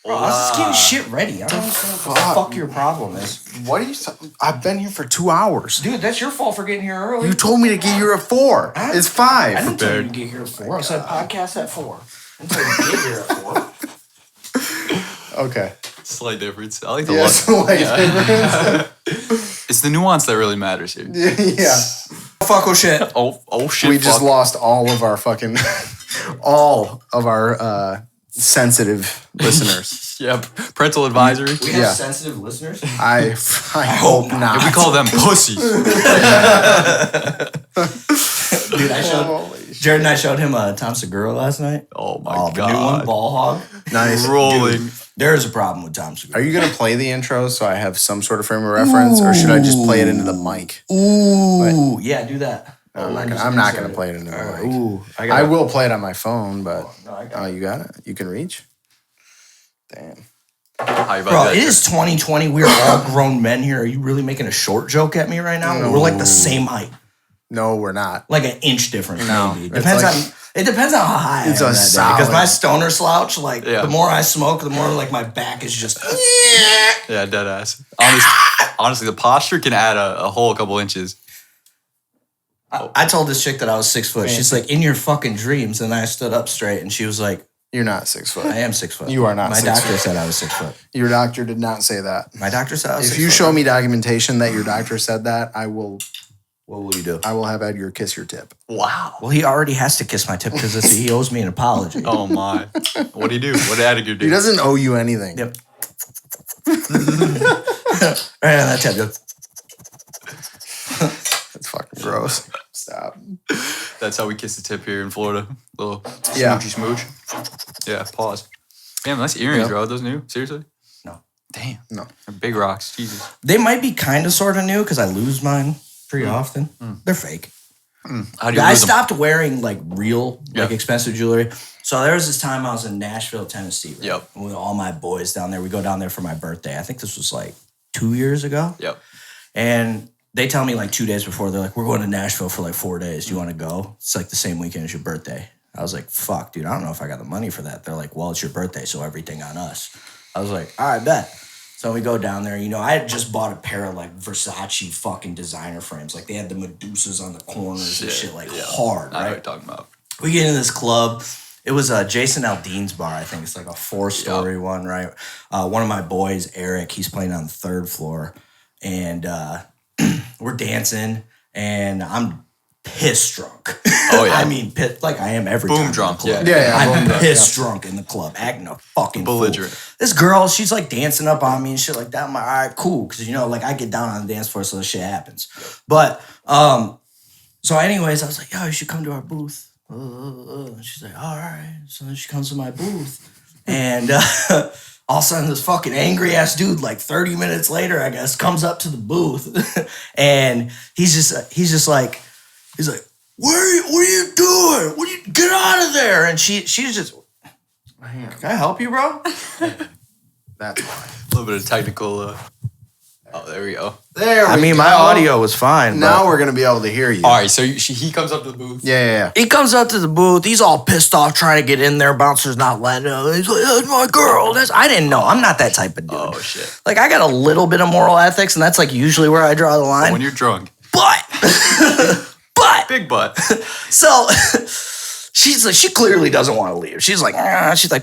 Bro, I was just getting shit ready. I don't know what the fuck your problem is. What are you? I've been here for 2 hours. Dude, that's your fault for getting here early. You told me to get here at 4. It's 5. I didn't tell you to get here at 4. I said podcast at 4. I didn't tell you to get here at 4. Okay. Slight difference. I like the difference. It's the nuance that really matters here. Yeah. Fuck oh shit. Oh shit. We just lost all of our fucking sensitive listeners. Yeah, parental advisory. We have sensitive listeners? I hope not. If we call them pussies. Dude, Jared and I showed him Tom Segura last night. Oh my god. The new one, Ball Hog. Nice. Rolling. Dude, there is a problem with Tom Segura. Are you going to play the intro so I have some sort of frame of reference, or should I just play it into the mic? Ooh, yeah, do that. I'm not going to play it into the mic. Ooh, I will play it on my phone, but you got it? You can reach? Damn. Bro, it is 2020. We're all grown men here. Are you really making a short joke at me right now? No. We're like the same height. No, we're not. Like an inch difference, no, maybe. It depends on how high I am that day. Because my stoner slouch, the more I smoke, the more like my back is just... Yeah, dead ass. Honestly, the posture can add a whole couple inches. I told this chick that I was 6 foot. She's like, in your fucking dreams. And I stood up straight and she was like... You're not 6 foot. I am 6 foot. You are not 6 foot. My doctor said I was 6 foot. Your doctor did not say that. My doctor said I was 6 foot. If you show me documentation that your doctor said that, I will... What will you do? I will have Edgar kiss your tip. Wow. Well, he already has to kiss my tip because he owes me an apology. Oh, my. What do you do? What did Edgar do? He doesn't owe you anything. Yep. Right on that tip. That's fucking gross. Stop. That's how we kiss the tip here in Florida. Little smoochy smooch. Yeah, pause. Damn, nice earrings, bro. Those new? Seriously? No. Damn. No. They're big rocks. Jesus. They might be kind of sort of new because I lose mine pretty often. They're fake. How do you I lose them? stopped wearing like real, like expensive jewelry. So there was this time I was in Nashville, Tennessee. Right? Yep. With all my boys down there. We go down there for my birthday. I think this was like 2 years ago. Yep. And they tell me like 2 days before, they're like, we're going to Nashville for like 4 days. Do you want to go? It's like the same weekend as your birthday. I was like, fuck, dude, I don't know if I got the money for that. They're like, well, it's your birthday, so everything on us. I was like, all right, bet. So we go down there. You know, I had just bought a pair of like Versace fucking designer frames. Like they had the Medusas on the corners and shit, like hard, right? I know what you're talking about. We get into this club. It was Jason Aldean's bar, I think. It's like a 4-story one, right? One of my boys, Eric, he's playing on the 3rd floor. And we're dancing, and I'm pissed drunk. Oh, yeah. I mean, like I am every time. Boom drunk, in the club. Yeah, I'm pissed drunk in the club, acting a fucking belligerent. fool. This girl, she's like dancing up on me and shit like that. I'm like, all right, cool. Because, you know, like I get down on the dance floor, so this shit happens. But, so anyways, I was like, yo, you should come to our booth. And she's like, all right. So then she comes to my booth. And all of a sudden, this fucking angry-ass dude, like 30 minutes later, I guess, comes up to the booth. And he's like, what are you doing? Get out of there. And she's just, can I help you, bro? That's fine. A little bit of technical. Oh, there we go. My audio was fine. Now we're going to be able to hear you. All right, so he comes up to the booth. Yeah. He comes up to the booth. He's all pissed off trying to get in there. Bouncer's not letting him. He's like, that's my girl. I didn't know. I'm not that type of dude. Oh, shit. Like, I got a little bit of moral ethics, and that's like usually where I draw the line. When you're drunk. But. Big butt. So she's like, she clearly doesn't want to leave. She's like,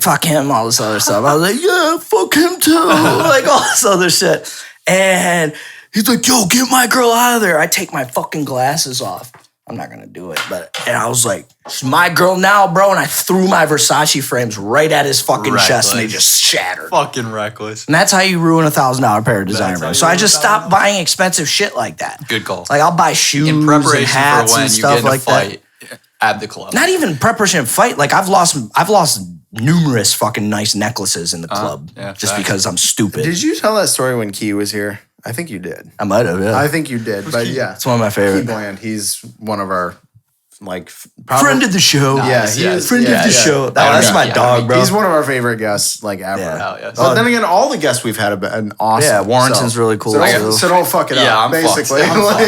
fuck him, all this other stuff. I was like, yeah, fuck him too. Like all this other shit. And he's like, yo, get my girl out of there. I take my fucking glasses off. I'm not going to do it. And I was like, she's my girl now, bro. And I threw my Versace frames right at his fucking chest and they just shattered. Fucking reckless. And that's how you ruin $1,000 pair of designer frames. So I just stopped buying expensive shit like that. Good call. Like I'll buy shoes in preparation and hats for when and you stuff get in like a fight that. At the club. Not even preparation fight. Like I've lost numerous fucking nice necklaces in the club just because I'm stupid. Did you tell that story when Key was here? I think you did. I might have, yeah. I think you did, but yeah. It's one of my favorite. Key Bland, he's one of our like Friend of the show. Yeah, friend of the show. That's my dog, bro. He's one of our favorite guests, like ever. Yeah. But then again, all the guests we've had have been awesome. Yeah, Warrington's really cool. So don't fuck it up. Yeah, I'm basically. fucked.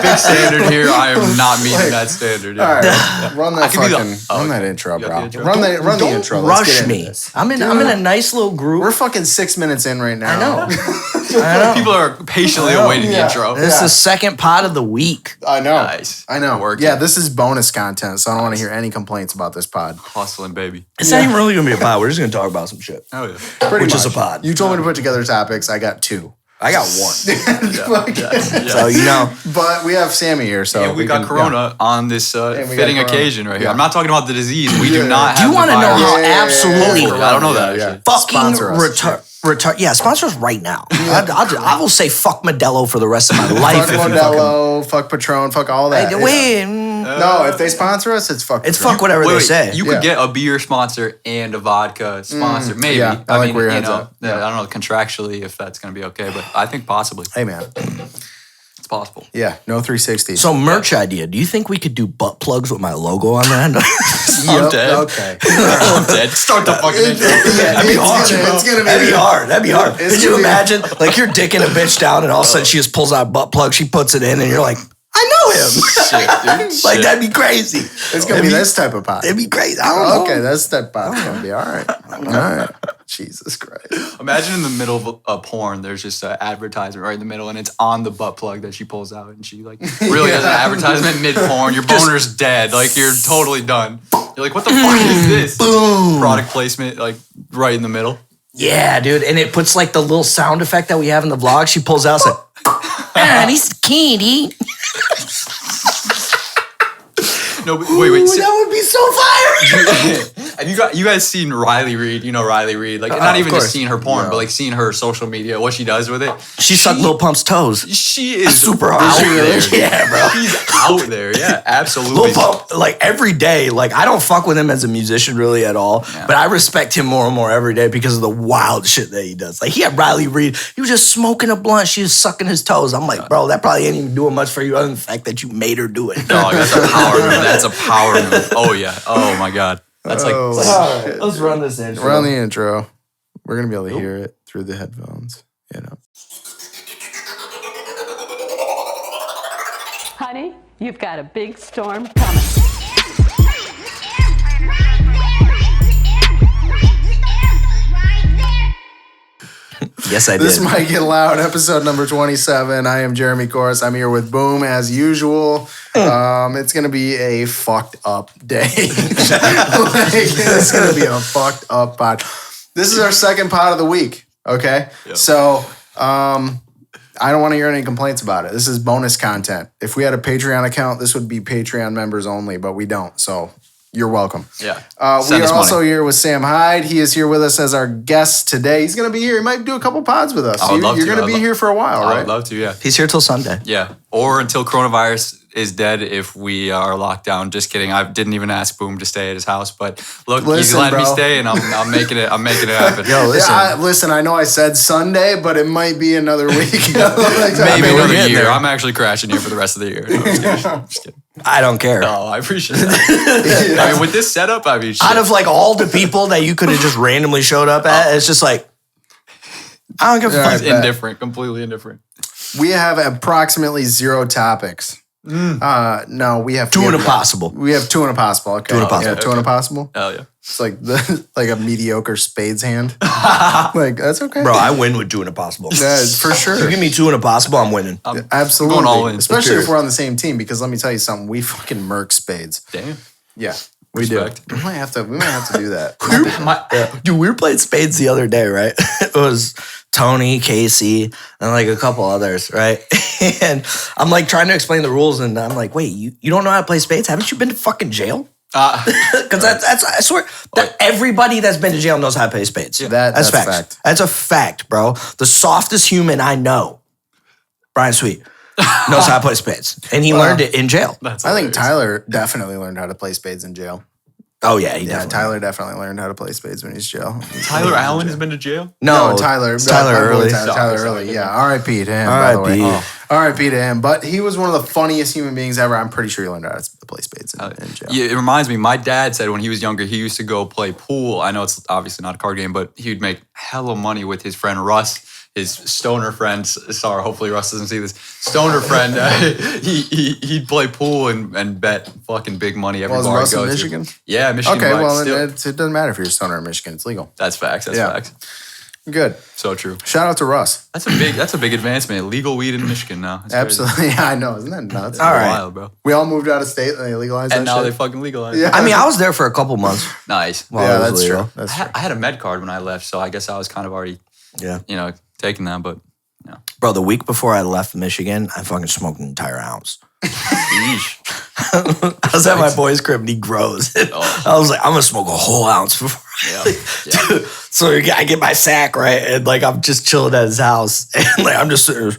Big standard here. I am not meeting that standard. Yeah. All right, run that run that intro, You got bro. the intro? Run the Don't intro. Let's rush get into me. this. I'm in a nice little group. We're fucking 6 minutes in right now. I know. People are patiently awaiting the intro. This is the second pod of the week. I know. Nice. I know. Working. Yeah, this is bonus content, so I don't want to hear any complaints about this pod. Hustling, baby. It's not even really gonna be a pod. We're just gonna talk about some shit. Oh yeah. Pretty Which much. is a pod. You told me to put together topics. I got 2. I got one. So you know. But we have Sammy here, so And we got Corona on this we got fitting Corona. occasion right here. Yeah. I'm not talking about the disease. We do not Do have you want to the know virus. how absolutely I don't know that, actually. fucking Sponsor us. retard? Yeah, sponsor us right now. I will say fuck Modelo for the rest of my life. Fuck if you Modelo, fuck Patron, fuck all that. fucking- Wait, No, if they sponsor us, it's fuck. it's Patron. fuck whatever they say. You could get a beer sponsor and a vodka sponsor, maybe. yeah, I like where your head's know, at. Yeah. I don't know contractually if that's going to be okay, but I think possibly Hey man, it's possible. yeah, no 360. So merch idea. Do you think we could do butt plugs with my logo on that? I'm dead. Okay. I'm dead. Start the fucking intro. That'd be hard. It's gonna be That'd be hard. That'd be hard. It's Could you gonna be- imagine? Like you're dicking a bitch down, and all of a sudden she just pulls out a butt plug. She puts it in, and you're like, I know him. Shit, dude. Like Shit. that'd be crazy. It's gonna be this type of pod. It'd be crazy. I don't know. Okay, that's that pod's gonna be all right. All right. Jesus Christ. Imagine in the middle of a porn, there's just an advertisement right in the middle, and it's on the butt plug that she pulls out, and she like really does an advertisement mid porn. Your boner's dead, like you're totally done. You're like, what the fuck is this? Boom. Product placement, like right in the middle. Yeah, dude. And it puts like the little sound effect that we have in the vlog. She pulls out, it's like, man, he's candy. No, but wait. Ooh, that would be so fire. Have you guys seen Riley Reid? You know Riley Reid, like not of even course. just seeing her porn, but like seeing her social media, what she does with it. She sucked Lil Pump's toes. She is Super out hard. there. Yeah, bro. She's out there. Yeah, absolutely. Lil Pump, like every day, like I don't fuck with him as a musician really at all, but I respect him more and more every day because of the wild shit that he does. Like he had Riley Reid, he was just smoking a blunt, she was sucking his toes. I'm like, bro, that probably ain't even doing much for you other than the fact that you made her do it. Dog, that's a power move. That's a power move. Oh yeah. Oh my god. That's like All right, let's run this intro. We're on the intro. We're gonna be able to hear it through the headphones. You know. Honey, you've got a big storm coming. Yes, I did. This might get loud. Episode number 27. I am Jeremy Corus. I'm here with BØØM as usual. It's gonna be a fucked up day. It's gonna be a fucked up pod. This is our second pod of the week. Okay, so I don't want to hear any complaints about it. This is bonus content. If we had a Patreon account, this would be Patreon members only, but we don't. So you're welcome. yeah. We Send are us also money. here with Sam Hyde. He is here with us as our guest today. He's going to be here. He might do a couple pods with us. I would love You're to. going to be here for a while, I right? would love to. Yeah. He's here till Sunday. Yeah. Or until coronavirus is dead if we are locked down. Just kidding. I didn't even ask BØØM to stay at his house, but look, he's Listen, letting me bro. stay, and I'm making it. I'm making it happen. Yo, listen. Listen, I know I said Sunday, but it might be another week. Maybe we're another getting year. there. I'm actually crashing here for the rest of the year. No, I'm just kidding. I'm just kidding. I don't care. Oh, I appreciate that. I mean, with this setup, I mean, shit. Out of like all the people that you could have just randomly showed up at, it's just like, I don't give a Yeah, fuck. He's indifferent, completely indifferent. We have approximately 0 topics. No, we have Two and a possible. We have 2 and a possible. Okay. 2 and a possible. Yeah, 2 and a possible. Hell yeah. It's like like a mediocre spades hand. Like that's okay. Bro, I win with 2 and a possible. Yeah, for You sure. give me 2 and a possible, I'm winning. Absolutely. I'm going all in. Especially Period. if we're on the same team, because let me tell you something, we fucking murk spades. Damn. Yeah, we Respect. do. We might have to do that. Dude, we were playing spades the other day, right? It was Tony, Casey, and like a couple others, right? And I'm like trying to explain the rules, and I'm like, wait, you don't know how to play spades? Haven't you been to fucking jail? Because that's I swear that everybody that's been to jail knows how to play spades. That's facts. fact. That's a fact, bro. The softest human I know, Brian Sweet, knows how to play spades, and he learned it in jail. That's I think hilarious. Tyler definitely learned how to play spades in jail. Oh yeah, he Yeah, definitely. Tyler definitely learned how to play spades when he's in jail. Tyler Allen has been to jail. No, Tyler. Tyler my boy Early. Tyler Sorry, Early. sorry. Yeah, R.I.P. to him. By the way. R.I.P. R.I.P. to him. But he was one of the funniest human beings ever. I'm pretty sure he learned how to play spades in jail. Yeah, it reminds me, my dad said when he was younger, he used to go play pool. I know it's obviously not a card game, but he would make hella money with his friend Russ, his stoner friend. Sorry, hopefully Russ doesn't see this. Stoner friend, he'd play pool and bet fucking big money every bar Russ he in goes Michigan? to. Yeah, Michigan. Okay, well, still, it doesn't matter if you're a stoner in Michigan. It's legal. that's facts. That's facts. Good. So true. Shout out to Russ. That's a big advancement. Legal weed in Michigan now. That's Absolutely. Yeah, I know. Isn't that nuts? All right. wild, bro. We all moved out of state and they legalized And that now shit. they fucking legalized. Yeah. it. I mean, I was there for a couple months. Nice. while Yeah, I was that's legal. true. That's I true. had, I had a med card when I left, so I guess I was kind of already, Yeah. taking that. But Bro, the week before I left Michigan, I fucking smoked an entire ounce. I was at my boy's crib and he grows. I was like, I'm gonna smoke a whole ounce before. Dude, so I get my sack, right? And like I'm just chilling at his house. And like I'm just sitting there,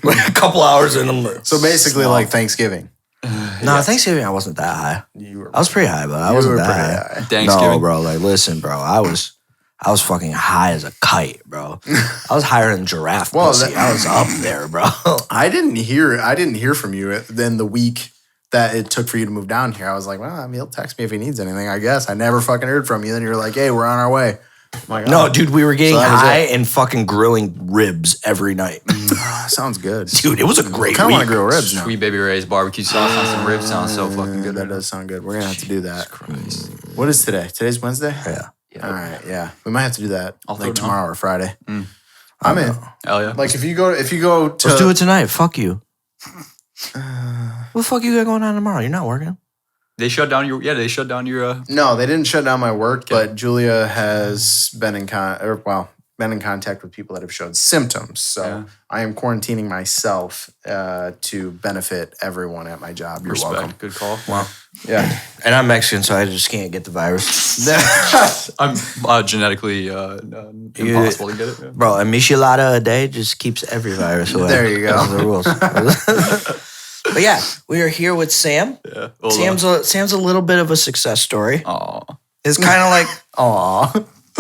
like a couple hours in. I'm like, So basically, like Thanksgiving. no, Thanksgiving I wasn't that high. I was pretty high, but I wasn't that high. Thanksgiving. No, bro. Like, listen, bro. I was fucking high as a kite, bro. I was higher than giraffe pussy. I was up there, bro. I didn't hear from you then the week that it took for you to move down here. I was like, well, I mean, he'll text me if he needs anything, I guess. I never fucking heard from you. Then you're like, hey, we're on our way. I'm like, No, dude, we were getting So that was high it. and fucking grilling ribs every night. sounds good. Dude, it was a great I kind of want week. to grill ribs now. Sweet Baby Ray's barbecue sauce on some ribs sounds so fucking good. That does sound good. We're going to have to do that. What is today? Today's Wednesday? Yeah. All right, yeah. We might have to do that I'll throw like it down. tomorrow or Friday. I'm in. Hell yeah. Like if you go to Let's do it tonight. Fuck you. What the fuck you got going on tomorrow? You're not working. They shut down your. No, they didn't shut down my work, but Julia has been in contact with people that have showed symptoms. So Yeah. I am quarantining myself to benefit everyone at my job. You're Respect. welcome. Good call. Well, Yeah. and I'm Mexican, so I just can't get the virus. I'm genetically impossible to get it. Yeah. Bro, a michelada a day just keeps every virus away. There you go. Those are the rules. But yeah, we are here with Sam. Yeah. Sam's a little bit of a success story. Aw. It's kind of like, Aw.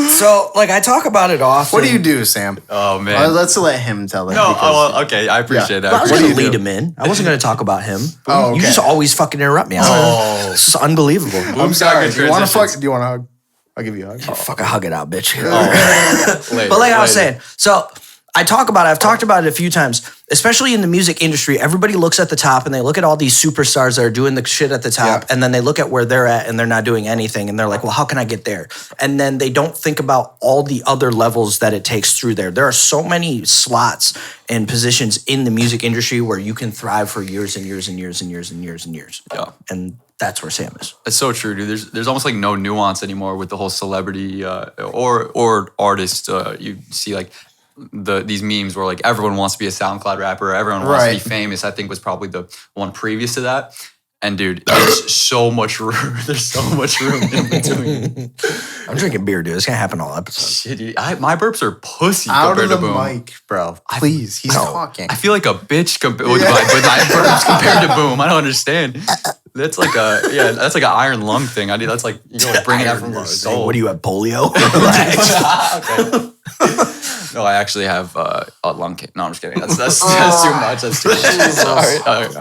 so like I talk about it often. What do you do, Sam? Oh man. Let's let him tell it. No. because- Oh, well, okay. I appreciate Well, I that. was What do going you to lead do? him in. I wasn't going to talk about him. Oh, You okay. just always fucking interrupt me. Oh. This is unbelievable. I'm sorry. Good Do you want to transitions. fuck? Do you want to hug? I'll give you a hug. Fucking hug it out, bitch. Later, But like I was later. saying, so I've talked about it a few times, especially in the music industry. Everybody looks at the top and they look at all these superstars that are doing the shit at the top, Yeah. and then they look at where they're at and they're not doing anything, and they're like, well, how can I get there? And then they don't think about all the other levels that it takes through there. There are so many slots and positions in the music industry where you can thrive for years and years and years and years and years and years. Yeah. And that's where Sam is. It's so true, dude. There's almost like no nuance anymore with the whole celebrity or artist. You see like these memes where like everyone wants to be a SoundCloud rapper, everyone wants to be Right. famous. I think was probably the one previous to that. And dude, there's so much room. There's so much room in between. I'm drinking beer, dude. It's gonna happen all episodes. Shit, dude. My burps are pussy Out compared of the to Boom. mic, bro. Please. He's talking. I feel like a bitch with my burps compared to Boom. I don't understand. That's like that's like an iron lung thing. That's like you know, like bringing that from your soul. What do you have, polio? Okay. No, I actually have a lung cancer. No, I'm just kidding. That's too much. That's too much. Sorry. All right.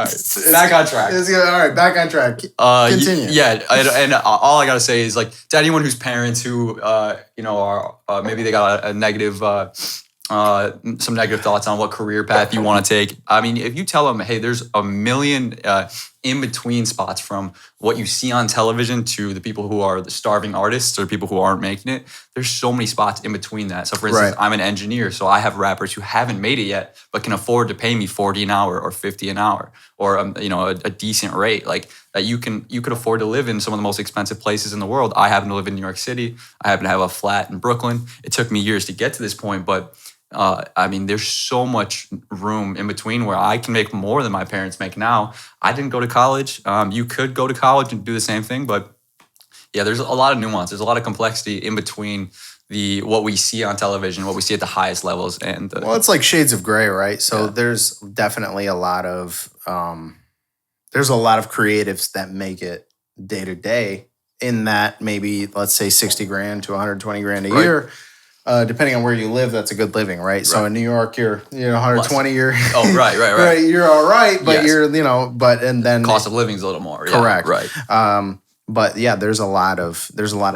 Back on track. It's good. All right, back on track. Continue. And all I gotta say is like to anyone whose parents who are maybe they got a negative some negative thoughts on what career path you want to take. I mean, if you tell them, hey, there's a million in between spots from what you see on television to the people who are the starving artists or people who aren't making it, there's so many spots in between that. So for instance, Right. I'm an engineer, so I have rappers who haven't made it yet, but can afford to pay me $40 an hour or $50 an hour or a decent rate. Like that you could afford to live in some of the most expensive places in the world. I happen to live in New York City. I happen to have a flat in Brooklyn. It took me years to get to this point, but I mean, there's so much room in between where I can make more than my parents make now. I didn't go to college. You could go to college and do the same thing, but yeah, there's a lot of nuance. There's a lot of complexity in between what we see on television, what we see at the highest levels, and Well, it's like shades of gray, right? So there's definitely a lot of creatives that make it day to day in that maybe let's say 60 grand to 120 grand a Right. year. depending on where you live, that's a good living, right? So in New York, you're 120. You're right. You're all right, but Yes. you're and then Cost of living is a little more. Yeah, correct, right. But yeah, there's a lot of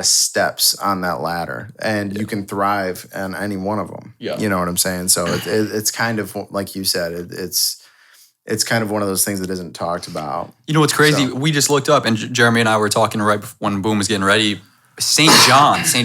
steps on that ladder, and you can thrive on any one of them. Yeah. You know what I'm saying? So it's kind of like you said, it's kind of one of those things that isn't talked about. You know what's crazy? So- We just looked up, and Jeremy and I were talking right when BØØM was getting ready. St.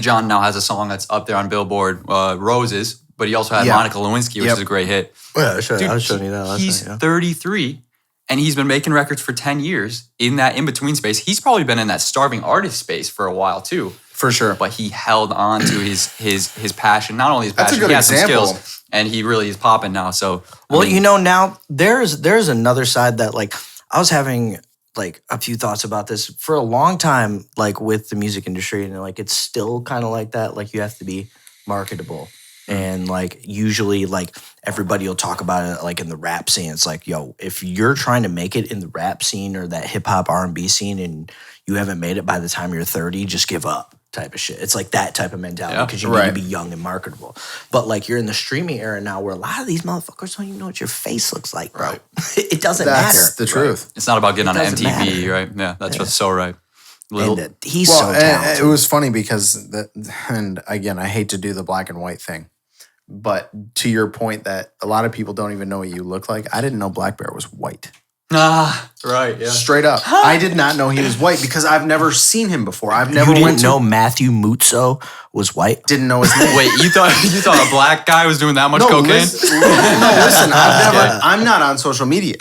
John now has a song that's up there on Billboard, Roses, but he also had Monica Lewinsky, which is a great hit. Yeah, I was showing you that last He's night. 33, and he's been making records for 10 years in that in-between space. He's probably been in that starving artist space for a while too. For sure. But he held on to his passion, not only his That's a passion, good he has some example. skills, and he really is popping now. So, Well, now there's another side that like I was having like a few thoughts about this for a long time, like with the music industry, and like it's still kind of like that. Like you have to be marketable, and like usually like everybody will talk about it like in the rap scene. It's like, yo, if you're trying to make it in the rap scene or that hip hop R&B scene, and you haven't made it by the time you're 30, just give up. Type of shit. It's like that type of mentality because you need to be young and marketable. But like you're in the streaming era now where a lot of these motherfuckers don't even know what your face looks like, bro. It doesn't matter. That's the truth. it's not about getting on doesn't MTV, matter. right? Yeah, that's what's so right. And he's Well, so talented. it was funny because and again, I hate to do the black and white thing, but to your point that a lot of people don't even know what you look like. I didn't know Black Bear was white. Right, yeah. Straight up. I did not know he was white because I've never seen him before. I've never You went didn't know Matthew Muzzo was white? Didn't know his name. Wait, you thought a black guy was doing that much cocaine? Listen, I'm not on social media.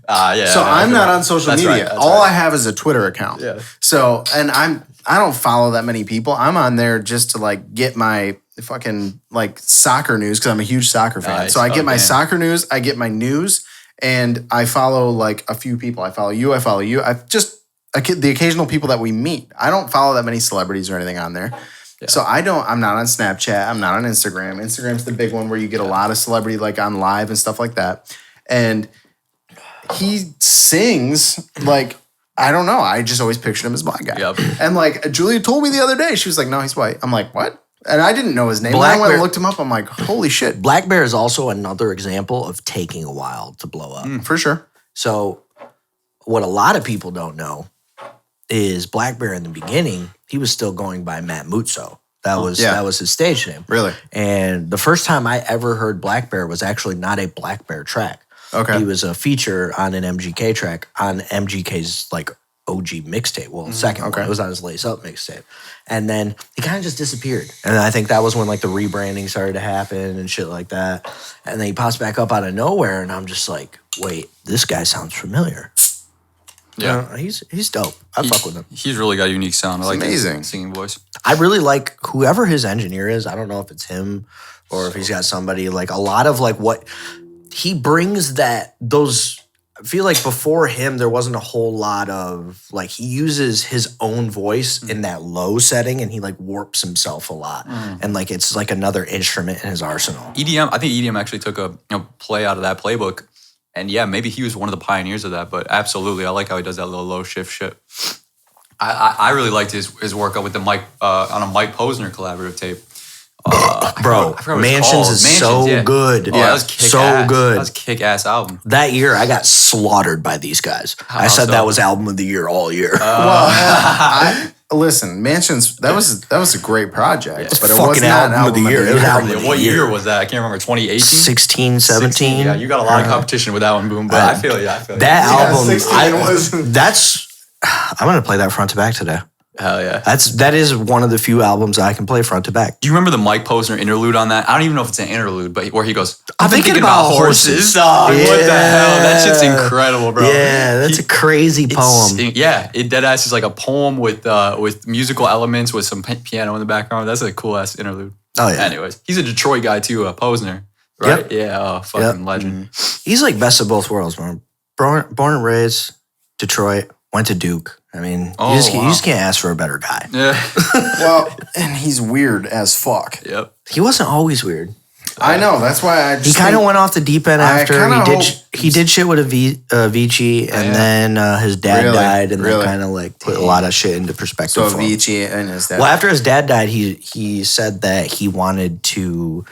Yeah. So I'm not on social That's media. right, that's All right. I have is a Twitter account. Yeah. So, and I don't follow that many people. I'm on there just to like get my fucking like soccer news because I'm a huge soccer fan. Nice. So I get Oh, my damn. soccer news, I get my news, and I follow like a few people. I follow you. The occasional people that we meet. I don't follow that many celebrities or anything on there. Yeah. So I'm not on Snapchat. I'm not on Instagram. Instagram's the big one where you get a lot of celebrity like on live and stuff like that. And he sings like, I don't know. I just always pictured him as a black guy. Yep. And like Julia told me the other day, she was like, no, he's white. I'm like, what? And I didn't know his name. Black I went and Bear- looked him up. I'm like, holy shit. Black Bear is also another example of taking a while to blow up. For sure. So what a lot of people don't know is Black Bear in the beginning, he was still going by Matt Muzzo. That was his stage name. Really? And the first time I ever heard Black Bear was actually not a Black Bear track. Okay. He was a feature on an MGK track on MGK's like OG mixtape. Well, second one. It was on his Lace Up mixtape. And then he kind of just disappeared. And I think that was when like the rebranding started to happen and shit like that. And then he pops back up out of nowhere and I'm just like, wait, this guy sounds familiar. Yeah. He's dope. I fuck with him. He's really got a unique sound. I like amazing. his singing voice. I really like whoever his engineer is. I don't know if it's him or if he's got somebody like a lot of like what he brings I feel like before him, there wasn't a whole lot of like he uses his own voice in that low setting and he like warps himself a lot. And like it's like another instrument in his arsenal. EDM, I think EDM actually took a play out of that playbook. And yeah, maybe he was one of the pioneers of that, but absolutely. I like how he does that little low shift shit. I really liked his work with the Mike on a Mike Posner collaborative tape. Bro, I forgot what it's Mansions called. is Mansions, so yeah. good. Oh, that was kick-ass. So good. That was a kick-ass album. That year, I got slaughtered by these guys. I said so? that was album of the year all year. Listen, Mansions, that was a great project, but it fucking was not an album of the year. It was album of the What year. year was that? I can't remember. 2018? 16, 17. Yeah, you got a lot of competition with that one, Boom. But I feel you. That album, 16 was- I'm gonna play that front to back today. Hell yeah. That is one of the few albums I can play front to back. Do you remember the Mike Posner interlude on that? I don't even know if it's an interlude, but where he goes, I'm thinking about horses. Dog. Yeah. What the hell? That shit's incredible, bro. Yeah, that's a crazy poem. It dead ass is like a poem with musical elements with some piano in the background. That's a cool ass interlude. Oh yeah. Anyways, he's a Detroit guy too, Posner, right? Yep. Yeah, oh, fucking legend. He's like best of both worlds, man. Born and raised Detroit, went to Duke. I mean, you just can't ask for a better guy. Yeah. Well, and he's weird as fuck. Yep. He wasn't always weird. I know. That's why he kind of went off the deep end after he did shit with Avicii, and then his dad died, and then kind of like put a lot of shit into perspective. So Avicii and his dad. Well, after his dad died, he said that he wanted to.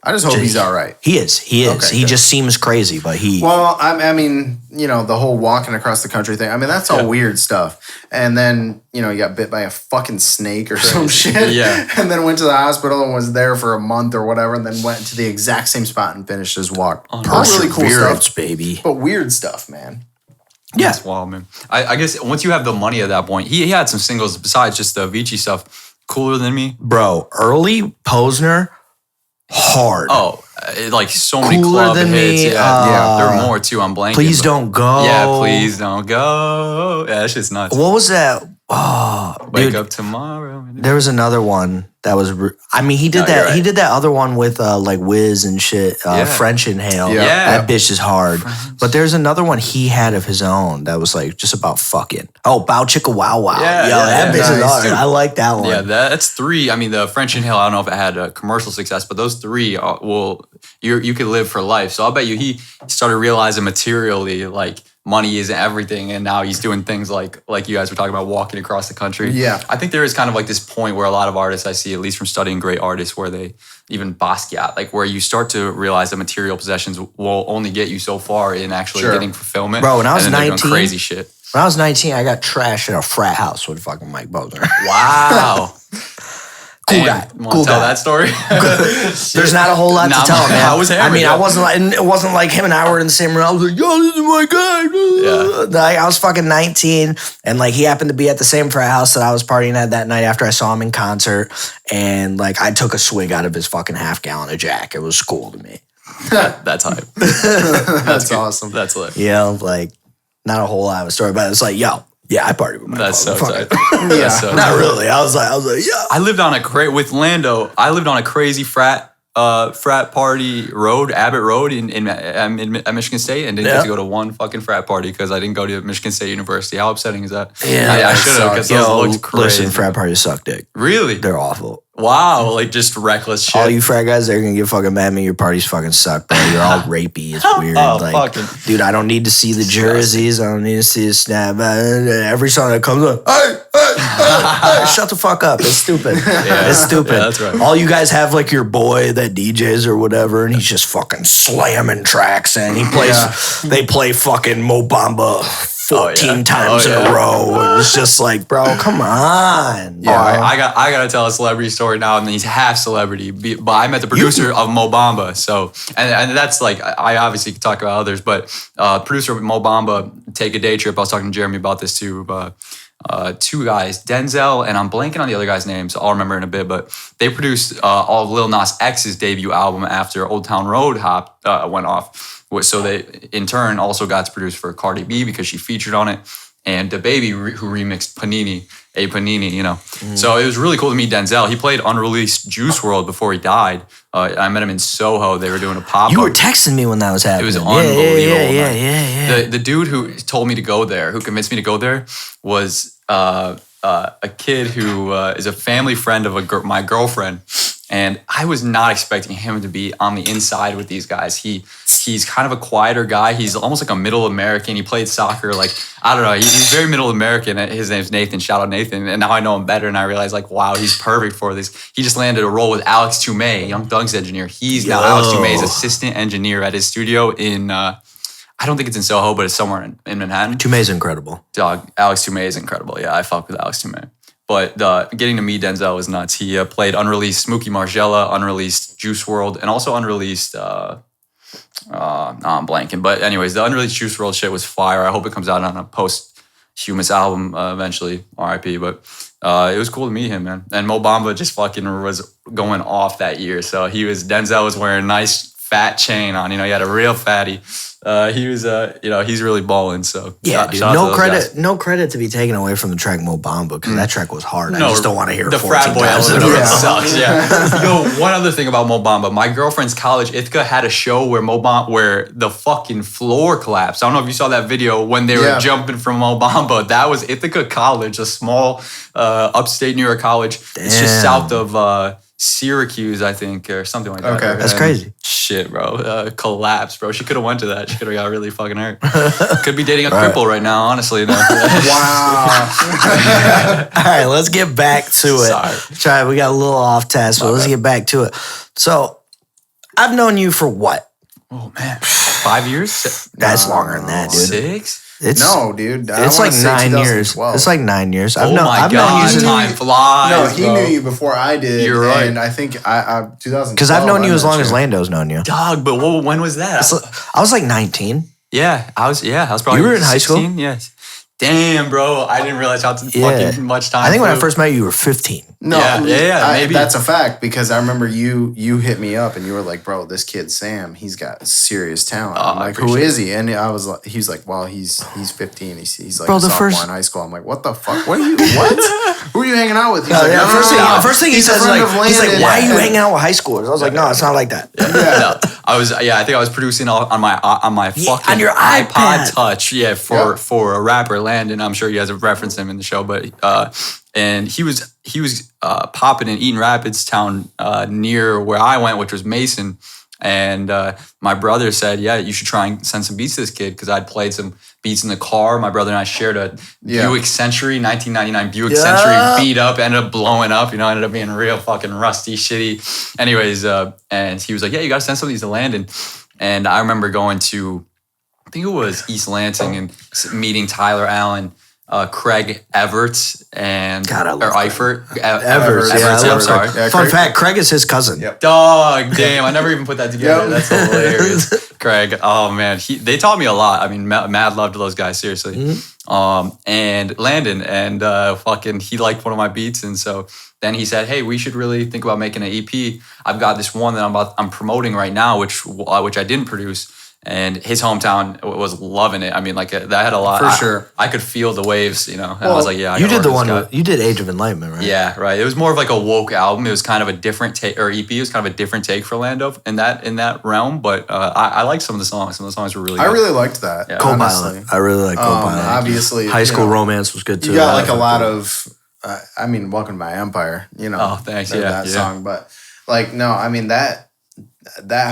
I just hope he's all right. He is. Okay, he just seems crazy, but he. Well, I mean, you know, the whole walking across the country thing. I mean, that's all weird stuff. And then, you know, he got bit by a fucking snake or some shit. Yeah. And then went to the hospital and was there for a month or whatever, and then went to the exact same spot and finished his walk. Really cool stuff, baby. But weird stuff, man. Yeah. That's wild, man. I guess once you have the money at that point, he had some singles besides just the Avicii stuff. Cooler Than Me. Bro, early Posner. Hard. Oh, like so many Cooler club Than hits. Me, Yeah, there were more too. I'm blanking. Please Don't Go. Yeah, Please Don't Go. Yeah, that shit's nuts. What was that? Oh, Wake dude, Up Tomorrow. there was another one that was. I mean, he did that. Right. He did that other one with like Wiz and shit. French Inhale. Yeah. That bitch is hard. But there's another one he had of his own that was like just about fucking. Oh, Bow Chicka Wow Wow. Yeah, that bitch is nice, hard. dude. I like that one. Yeah, that's three. I mean, the French Inhale, I don't know if it had a commercial success, but those three you could live for life. So I'll bet you he started realizing materially like money isn't everything, and now he's doing things like you guys were talking about, walking across the country. Yeah. I think there is kind of like this point where a lot of artists I see, at least from studying great artists, where they even Basquiat, like where you start to realize that material possessions will only get you so far in actually getting fulfillment. Bro, when I was and then they're 19, doing crazy shit. When I was 19, I got trashed at a frat house with fucking Mike Posner. Wow. Cool Damn, guy. wanna Cool tell guy. that story? There's not a whole lot to tell, man. How was I mean, Hammered? it wasn't like him and I were in the same room. I was like, yo, this is my guy. Yeah. Like, I was fucking 19, and like he happened to be at the same frat house that I was partying at that night after I saw him in concert, and like I took a swig out of his fucking half gallon of Jack. It was cool to me. That's hype. That's good. awesome. That's lit. You know, like not a whole lot of a story, but it's like, yo, yeah, I partied with Mike That's Posner. so Fuck tight. it. That's so Not tight. really. I was like, yeah. I lived on with Lando. I lived on a crazy frat party road, Abbott Road at Michigan State, and didn't get to go to one fucking frat party because I didn't go to Michigan State University. How upsetting is that? Yeah, I should have because those looked crazy. Listen, frat parties suck dick. Really? They're awful. Wow, like just reckless shit. All you frat guys, they're gonna get fucking mad at me. Your parties fucking suck, bro. You're all rapey. It's weird. Oh, like, fucking dude, I don't need to see the jerseys. I don't need to see the snap. Every song that comes on, hey, shut the fuck up. It's stupid. It's stupid. Yeah, that's right. All you guys have like your boy that DJs or whatever, and he's just fucking slamming tracks, and he plays. They play fucking Mo Bamba 14 times in a row. And it's just like, bro, come on. Yeah, I gotta tell a celebrity story now, and he's half celebrity. But I met the producer of Mo Bamba, so and that's like I obviously could talk about others, but producer of Mo Bamba, Take a Day Trip. I was talking to Jeremy about this too. Two guys, Denzel, and I'm blanking on the other guy's name, so I'll remember in a bit. But they produced all of Lil Nas X's debut album after Old Town Road went off. So they, in turn, also got to produce for Cardi B because she featured on it, and DaBaby who remixed Panini, you know. So it was really cool to meet Denzel. He played unreleased Juice WRLD before he died. I met him in Soho. They were doing a pop-up. You were texting me when that was happening. It was unbelievable. Yeah. The dude who told me to go there, who convinced me to go there, was a kid who is a family friend of my girlfriend. And I was not expecting him to be on the inside with these guys. He's kind of a quieter guy. He's almost like a middle American. He played soccer, like, I don't know. He's very middle American. His name's Nathan. Shout out Nathan. And now I know him better, and I realize, like, wow, he's perfect for this. He just landed a role with Alex Toomey, Young Thug's engineer. He's now Alex Toomey's assistant engineer at his studio in, I don't think it's in Soho, but it's somewhere in Manhattan. Toomey's incredible. Dog, Alex Toomey is incredible. Yeah, I fuck with Alex Toomey. But getting to meet Denzel was nuts. He played unreleased Smokey Margella, unreleased Juice WRLD, and also unreleased, I'm blanking. But anyways, the unreleased Juice WRLD shit was fire. I hope it comes out on a posthumous album eventually, RIP. But it was cool to meet him, man. And Mo Bamba just fucking was going off that year. So Denzel was wearing a nice fat chain on. You know, he had a real fatty. He was, he's really balling. So yeah, dude, no credit to be taken away from the track Mo Bamba because that track was hard. I just don't want to hear the 14 frat boy times. element of it sucks. Yeah. Yo, one other thing about Mo Bamba, my girlfriend's college, Ithaca, had a show where the fucking floor collapsed. I don't know if you saw that video when they were jumping from Mo Bamba. That was Ithaca College, a small upstate New York college. It's just south of Syracuse, I think, or something like that. Okay. That's And crazy. Shit, bro. Collapsed, bro. She could have went to that. She could have got really fucking hurt. Could be dating a cripple right now, honestly. No. Wow. All right, let's get back to it. Sorry. Try, we got a little off task, but let's get back to it. So, I've known you for what? Oh, man. 5 years? That's longer than that, dude. 6? It's No, dude. I It's wanna like say 9 years. 2012. It's like 9 years. Oh my I've known God, you since, time flies. No, he bro. knew you before I did. You're right. And I think I 2012. because I've known you I as met long as Lando's known you. Dog, but when was that? I was like 19. Yeah, I was probably You were in high school? 16, yes. Damn, bro. I didn't realize how Yeah. fucking much time I think when I flew. first met you, you were 15. No, Yeah, maybe. That's a fact because I remember you hit me up and you were like, "Bro, this kid Sam, he's got serious talent." I'm I like, "Who is he?" And I was like, "He's like, well, he's 15. He's like Bro, a the sophomore first- in high school." I'm like, "What the fuck? What are you? What? Who are you hanging out with?" He's like, Yeah, "No, first, no, no, no. first thing he He's a says is friend like, of he's like, Landon." why are you hanging out with high schoolers? I was like, no, it's not like that. Yeah. No, I think I was producing on my fucking on your iPad. Touch, for a rapper, Landon. I'm sure you guys have referenced him in the show, but and he was popping in Eaton Rapids town near where I went, which was Mason. And my brother said, "Yeah, you should try and send some beats to this kid," because I'd played some beats in the car. My brother and I shared a Buick Century, 1999 Buick Century, beat up, ended up blowing up. Ended up being real fucking rusty, shitty. Anyways, and he was like, "Yeah, you got to send some of these to Landon." And I remember going to, I think it was East Lansing, and meeting Tyler Allen, Craig Everts, and God, I love or Eifert. Everts, yeah, I I'm love sorry. Yeah, Fun Craig- fact, Craig is his cousin. Yep. Dog, damn! I never even put that together. Yep. That's hilarious, Craig. Oh man, they taught me a lot. I mean, mad love to those guys, seriously. And Landon, and fucking, he liked one of my beats, and so then he said, "Hey, we should really think about making an EP. I've got this one that I'm promoting right now, which I didn't produce." And his hometown was loving it. I mean, like that had a lot. For sure. I could feel the waves, And I was like, "Yeah, I You gotta did the work one with this guy. with, you did Age of Enlightenment, right? Yeah, right. It was more of like a woke album. It was kind of a different take, or EP. It was kind of a different take for Lando in that realm. But I like some of the songs. Some of the songs were really good. I really liked that. Yeah. Honestly. Co-pilot. I really like Co-pilot. Obviously, High School you know, Romance was good too. You got like a lot of, I mean, "Welcome to My Empire," Oh, thanks. Yeah, that yeah. song. But like, no, I mean that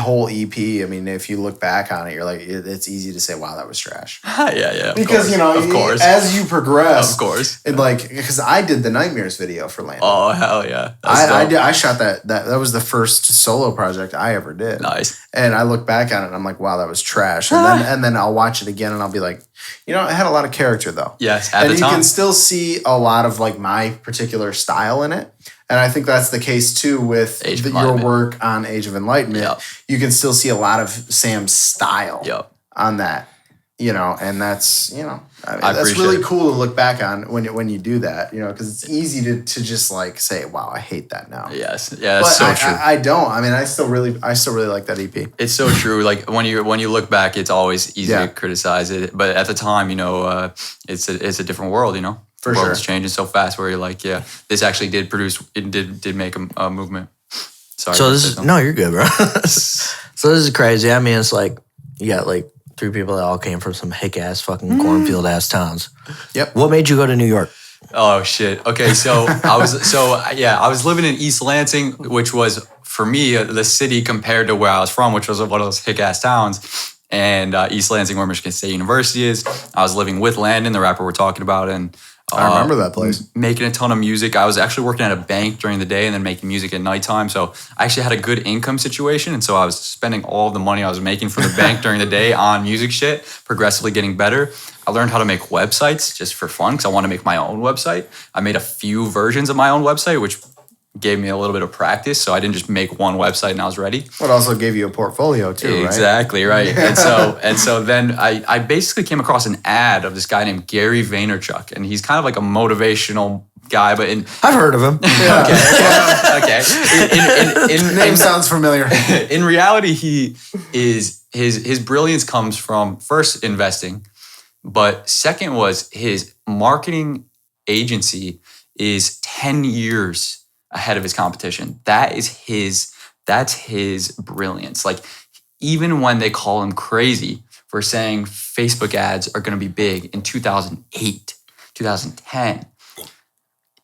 whole EP. I mean, if you look back on it, you're like, it's easy to say, "Wow, that was trash." yeah. Of Because course. Of course. as you progress, Of course. it like because I did the Nightmares video for Landon. Oh hell yeah. I shot that was the first solo project I ever did. Nice. And I look back on it and I'm like, wow, that was trash. And then I'll watch it again and I'll be like, it had a lot of character though. Yes, at and the you time. can still see a lot of like my particular style in it. And I think that's the case too with Age of your Enlightenment. work on Age of Enlightenment. Yep. You can still see a lot of Sam's style Yep. on that. And that's I mean, I that's appreciate really it. cool to look back on when you do that. Because it's easy to just like say, wow, I hate that now. Yes. Yeah, But it's so true. I don't. I mean, I still really like that EP. It's so true. Like when you look back, it's always easy Yeah. to criticize it, but at the time, it's a different world. For the world's sure. changing so fast. Where you're like, yeah, this actually did produce. It did make a movement. Sorry. So to this say is something. no, you're good, bro. So this is crazy. I mean, it's like you got like 3 people that all came from some hick ass fucking cornfield ass towns. Yep. What made you go to New York? Oh shit. Okay, so I was living in East Lansing, which was for me the city compared to where I was from, which was one of those hick ass towns. And East Lansing, where Michigan State University is. I was living with Landon, the rapper we're talking about, and I remember that place. making a ton of music. I was actually working at a bank during the day and then making music at nighttime. So I actually had a good income situation. And so I was spending all of the money I was making from the bank during the day on music shit, progressively getting better. I learned how to make websites just for fun because I want to make my own website. I made a few versions of my own website, which gave me a little bit of practice. So I didn't just make one website and I was ready. What also gave you a portfolio too, right? Exactly, right. And so then I basically came across an ad of this guy named Gary Vaynerchuk, and he's kind of like a motivational guy, but I've heard of him. okay. Name sounds familiar. In reality, his brilliance comes from first investing, but second was his marketing agency is 10 years ahead of his competition. That's his brilliance. Like even when they call him crazy for saying Facebook ads are going to be big in 2008, 2010,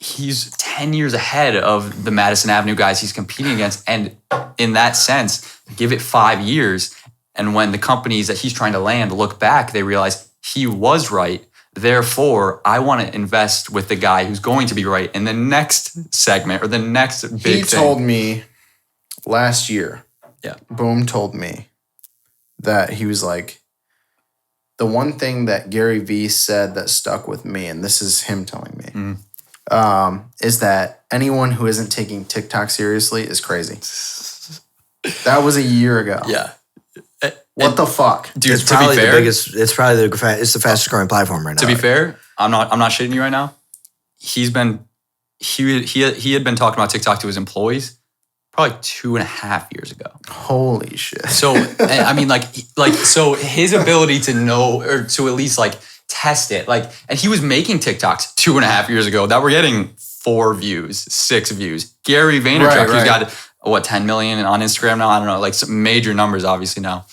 he's 10 years ahead of the Madison Avenue guys he's competing against. And in that sense, give it 5 years. And when the companies that he's trying to land look back, they realize he was right. Therefore, I want to invest with the guy who's going to be right in the next segment or the next big thing. He told me last year, BØØM told me that he was like, the one thing that Gary Vee said that stuck with me, and this is him telling me, is that anyone who isn't taking TikTok seriously is crazy. That was a year ago. Yeah. What the fuck? Dude, It's probably the biggest. It's probably it's the fastest growing platform right now. To be fair, I'm not shitting you right now. He had been talking about TikTok to his employees probably 2.5 years ago. Holy shit. So I mean, so his ability to know or to at least like test it, like, and he was making TikToks 2.5 years ago that were getting 4 views, 6 views. Gary Vaynerchuk, who's got what 10 million on Instagram now. I don't know, like some major numbers, obviously now.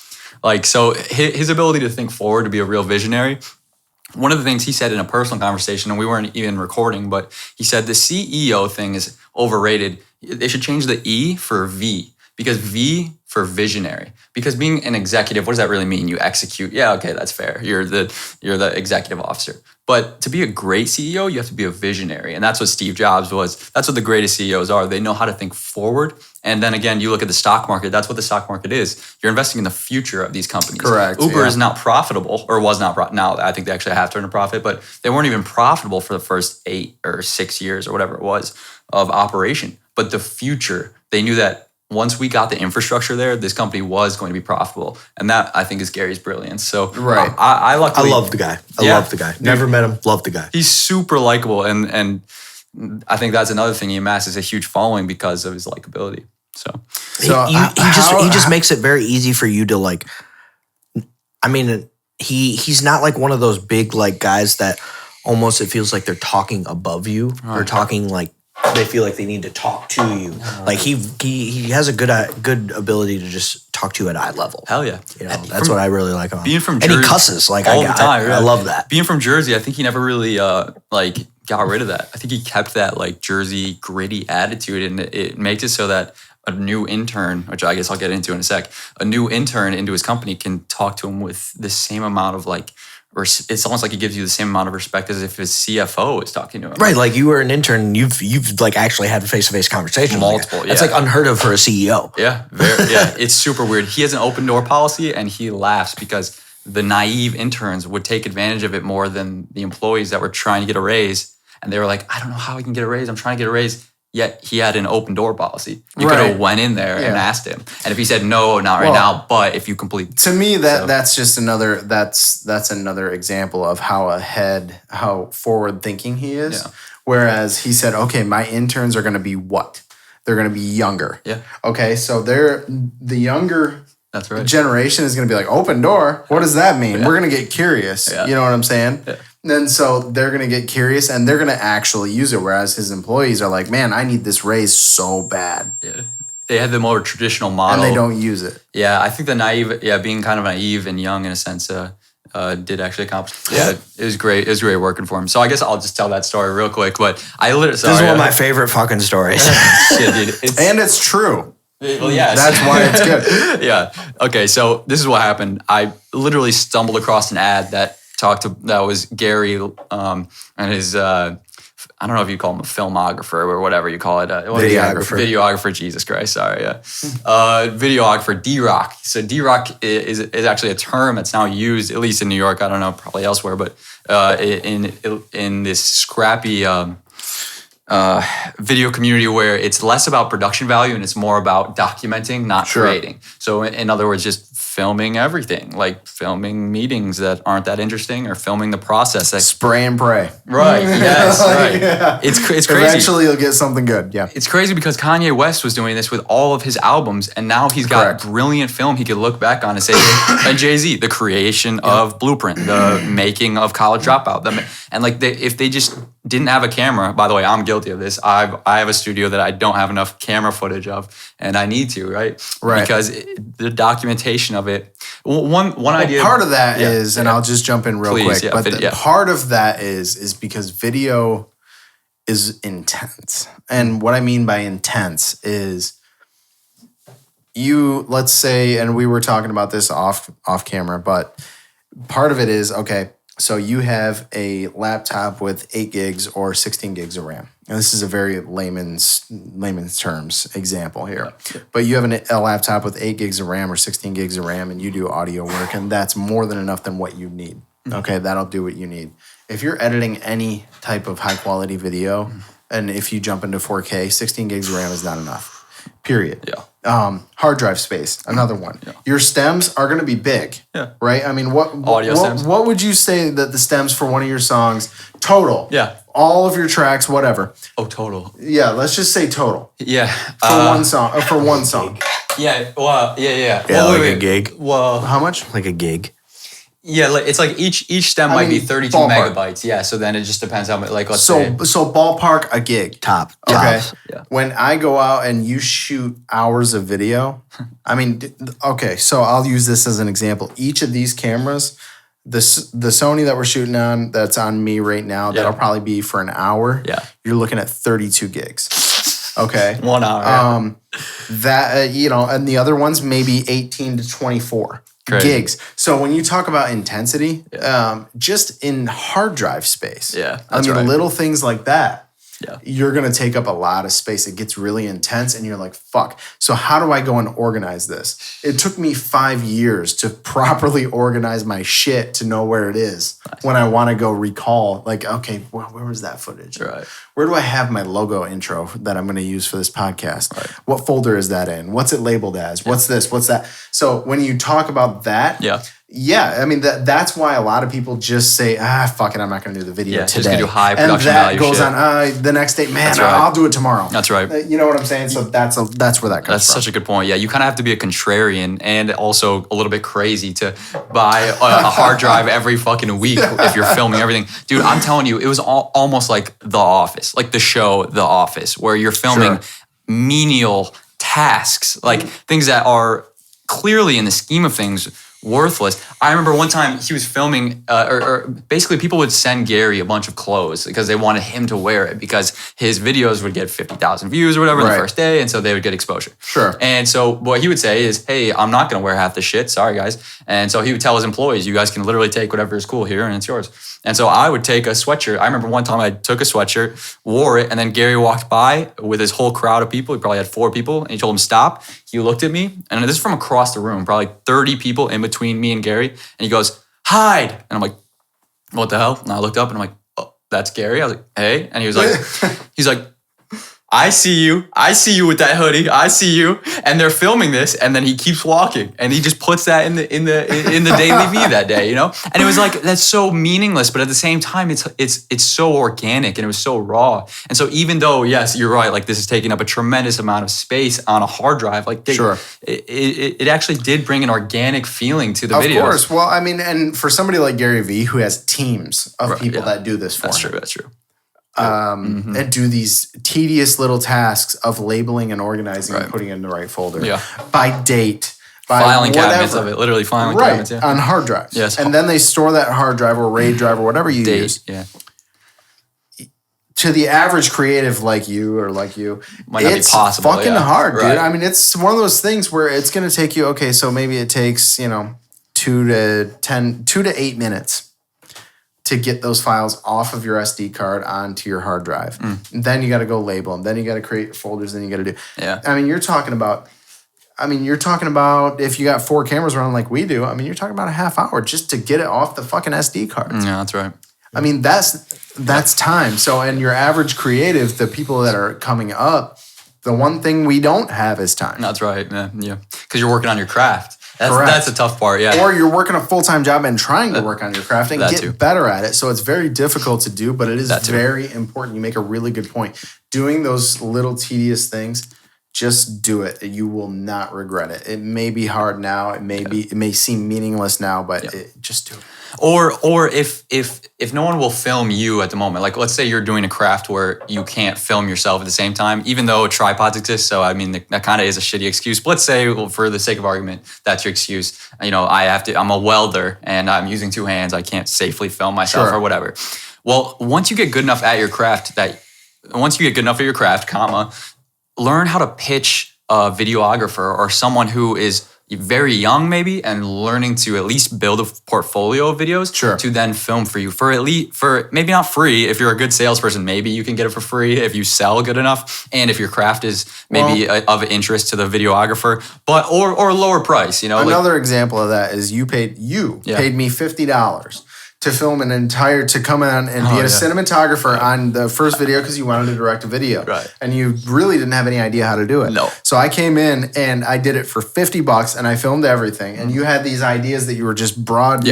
Like, so his ability to think forward, to be a real visionary. One of the things he said in a personal conversation, and we weren't even recording, but he said the CEO thing is overrated. They should change the E for V, because V for visionary. Because being an executive, what does that really mean? You execute. Yeah, okay, that's fair. You're the executive officer. But to be a great CEO, you have to be a visionary. And that's what Steve Jobs was. That's what the greatest CEOs are. They know how to think forward. And then again, you look at the stock market. That's what the stock market is. You're investing in the future of these companies. Correct. Uber is not profitable, or was not profitable. Now I think they actually have turned a profit, but they weren't even profitable for the first 8 or 6 years or whatever it was of operation. But the future, they knew that once we got the infrastructure there, this company was going to be profitable. And that, I think, is Gary's brilliance. So I luckily... I love the guy. I love the guy. Never met him. Love the guy. He's super likable. And I think that's another thing. He amasses a huge following because of his likability. So he just makes it very easy for you to like... I mean, he's not like one of those big like guys that almost it feels like they're talking above you or talking like they feel like they need to talk to you. Like he has a good ability to just talk to you at eye level. Hell yeah. You know, that's what I really like about him. Being from Jersey, and he cusses like all the time. I love that. Being from Jersey, I think he never really like got rid of that. I think he kept that like Jersey gritty attitude, and it makes it so that a new intern, which I guess I'll get into in a sec, a new intern into his company can talk to him with the same amount of like, or it's almost like he gives you the same amount of respect as if his CFO is talking to him. Right, like you were an intern, you've like actually had a face-to-face conversation. Multiple, That's like unheard of for a CEO. Yeah, it's super weird. He has an open door policy, and he laughs because the naive interns would take advantage of it more than the employees that were trying to get a raise. And they were like, I don't know how I can get a raise. I'm trying to get a raise. Yet he had an open door policy. You could have went in there and asked him. And if he said, no, not right now, but if you complete. To me, that's just another, that's another example of how forward thinking he is. Yeah. Whereas he said, okay, my interns are going to be what? They're going to be younger. Yeah. Okay, so the younger that's right. generation is going to be like, open door? What does that mean? We're going to get curious. You know what I'm saying? Yeah. And so they're going to get curious and they're going to actually use it. Whereas his employees are like, man, I need this raise so bad. Yeah. They had the more traditional model. And they don't use it. Yeah, I think the naive, being kind of naive and young in a sense, did actually accomplish. Yeah, it was great. It was great working for him. So I guess I'll just tell that story real quick. But I literally... This is one of my favorite fucking stories. Shit, dude. And it's true. Well, yeah. That's why it's good. Yeah. Okay, so this is what happened. I literally stumbled across an ad that was Gary and his I don't know if you call him a filmographer or whatever you call it. Videographer, Jesus Christ, sorry. Yeah. Videographer, D-Rock. So D-Rock is actually a term that's now used, at least in New York, I don't know, probably elsewhere, but in this scrappy video community where it's less about production value and it's more about documenting, not creating. So in other words, just filming everything, like filming meetings that aren't that interesting or filming the process. Spray and pray. Right, yes, right. Yeah. It's crazy. Eventually you'll get something good, yeah. It's crazy because Kanye West was doing this with all of his albums, and now he's got brilliant film he could look back on and say, and Jay-Z, the creation of Blueprint, the making of College Dropout. And like if they just didn't have a camera, by the way, I'm guilty of this. I have a studio that I don't have enough camera footage of, and I need to, right? Because the documentation of it. One idea. Part of that is, and I'll just jump in real quick, but part of that is because video is intense. And what I mean by intense is let's say, and we were talking about this off camera, but part of it is, okay, so you have a laptop with 8 gigs or 16 gigs of RAM. And this is a very layman's terms example here. Yeah. But you have a laptop with 8 gigs of RAM or 16 gigs of RAM, and you do audio work, and that's more than enough than what you need. Okay, that'll do what you need. If you're editing any type of high quality video, and if you jump into 4K, 16 gigs of RAM is not enough. Period. Yeah. Hard drive space, another one. Yeah. Your stems are going to be big. Yeah. Right? I mean, Audio stems. What would you say that the stems for one of your songs, total? Yeah. All of your tracks, whatever. Oh, total. Yeah, let's just say total. Yeah. For one song. For one song. Yeah. Well, yeah. Yeah, well, like a gig. Well, how much? Like a gig. Yeah, it's like each stem might be 32 ballpark. megabytes. Yeah, so then it just depends how much. Like let's So say. ballpark a gig. Top. Okay. Yeah. When I go out and you shoot hours of video, I mean, okay, so I'll use this as an example. Each of these cameras, the Sony that we're shooting on, that's on me right now, that'll probably be for an hour. Yeah. You're looking at 32 gigs. Okay. 1 hour. That, and the other ones maybe 18 to 24. Crazy. Gigs. So when you talk about intensity, just in hard drive space, little things like that, you're going to take up a lot of space. It gets really intense and you're like, fuck. So how do I go and organize this? It took me 5 years to properly organize my shit to know where it is when I want to go recall, like, okay, where was that footage? Right. Where do I have my logo intro that I'm going to use for this podcast? Right. What folder is that in? What's it labeled as? What's this? What's that? So when you talk about that, I mean, that's why a lot of people just say, fuck it, I'm not going to do the video today. Just gonna do high production value goes shit. on the next day, man, I'll do it tomorrow. That's right. You know what I'm saying? So that's where that comes from. That's such a good point. Yeah, you kind of have to be a contrarian and also a little bit crazy to buy a hard drive every fucking week if you're filming everything. Dude, I'm telling you, it was almost like The Office, like the show The Office, where you're filming menial tasks, like things that are clearly in the scheme of things worthless. I remember one time he was filming, or basically people would send Gary a bunch of clothes because they wanted him to wear it because his videos would get 50,000 views or whatever the first day, and so they would get exposure. Sure. And so what he would say is, hey, I'm not going to wear half the shit. Sorry, guys. And so he would tell his employees, you guys can literally take whatever is cool here and it's yours. And so I would take a sweatshirt. I remember one time I took a sweatshirt, wore it, and then Gary walked by with his whole crowd of people. He probably had 4 people, and he told him stop. He looked at me, and this is from across the room, probably 30 people in between me and Gary. And he goes, Hyde. And I'm like, what the hell? And I looked up and I'm like, oh, that's Gary. I was like, hey. And he was like, I see you with that hoodie. I see you. And they're filming this, and then he keeps walking, and he just puts that in the daily V that day, you know? And it was like, that's so meaningless, but at the same time, it's so organic and it was so raw. And so even though, yes, you're right, like this is taking up a tremendous amount of space on a hard drive, like it actually did bring an organic feeling to the videos. Of course. Well, I mean, and for somebody like Gary Vee who has teams of people that do this for him. That's true. And do these tedious little tasks of labeling and organizing and putting it in the right folder by date, by filing whatever. cabinets of it, literally filing cabinets, on hard drives. Yes, and then they store that hard drive or RAID drive or whatever you use. Yeah. To the average creative like you, might not be possible. Fucking hard, dude. I mean, it's one of those things where it's going to take you. Okay, so maybe it takes 2 to 8 minutes to get those files off of your SD card onto your hard drive. And then you got to go label them. Then you got to create folders. Then you got to do. Yeah. I mean, you're talking about if you got 4 cameras running like we do. I mean, you're talking about a half hour just to get it off the fucking SD card. Yeah, that's right. I mean, that's time. So, and your average creative, the people that are coming up, the one thing we don't have is time. That's right. Yeah. Because you're working on your craft. That's the tough part, yeah. Or you're working a full-time job and trying to work on your craft and get better at it. So it's very difficult to do, but it is very important. You make a really good point. Doing those little tedious things, just do it. You will not regret it. It may be hard now. It may seem meaningless now, but just do it. Or if no one will film you at the moment, like let's say you're doing a craft where you can't film yourself at the same time, even though tripods exist. So I mean that kind of is a shitty excuse. But let's say, for the sake of argument, that's your excuse. I'm a welder and I'm using 2 hands. I can't safely film myself or whatever. Well, once you get good enough at your craft that once you get good enough at your craft, learn how to pitch a videographer or someone who is very young maybe and learning to at least build a portfolio of videos to then film for you for maybe not free. If you're a good salesperson, maybe you can get it for free if you sell good enough and if your craft is maybe of interest to the videographer, but or lower price, you know. Another example of that is you paid me $50 to film to come in and be a cinematographer on the first video because you wanted to direct a video. Right. And you really didn't have any idea how to do it. No. So I came in and I did it for $50 and I filmed everything. And you had these ideas that you were just you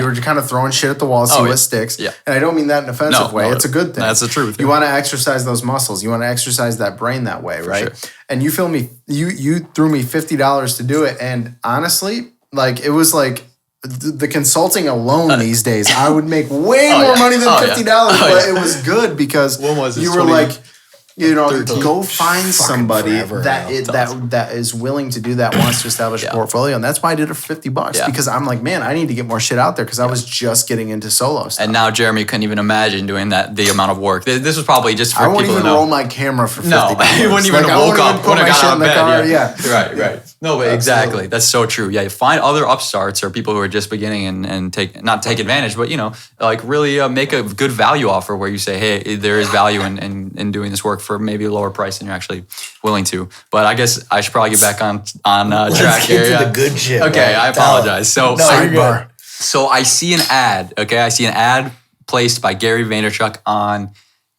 were kind of throwing shit at the wall, see what sticks. Yeah. And I don't mean that in an offensive way. It's a good thing. That's the truth. You want to exercise those muscles. You want to exercise that brain that way, right? Sure. And you threw me $50 to do it. And honestly, it was like, the consulting alone these days, I would make way more money than $50, but it was good because you were like, go find somebody that is willing to do that, wants to establish a portfolio. And that's why I did it for $50 because I'm like, man, I need to get more shit out there because I was just getting into solo stuff. And now Jeremy couldn't even imagine doing the amount of work. This was probably just for people to know. I wouldn't even roll my camera for $50. No, he wouldn't even have woke up when I got out of bed. Yeah. Right. No, but exactly. That's so true. Yeah, you find other upstarts or people who are just beginning and not take advantage, but really make a good value offer where you say, hey, there is value in doing this work for maybe a lower price than you're actually willing to. But I guess I should probably get back on track here. Let's get to the good shit. Okay, I apologize. So sidebar. So I see an ad. Okay, I see an ad placed by Gary Vaynerchuk on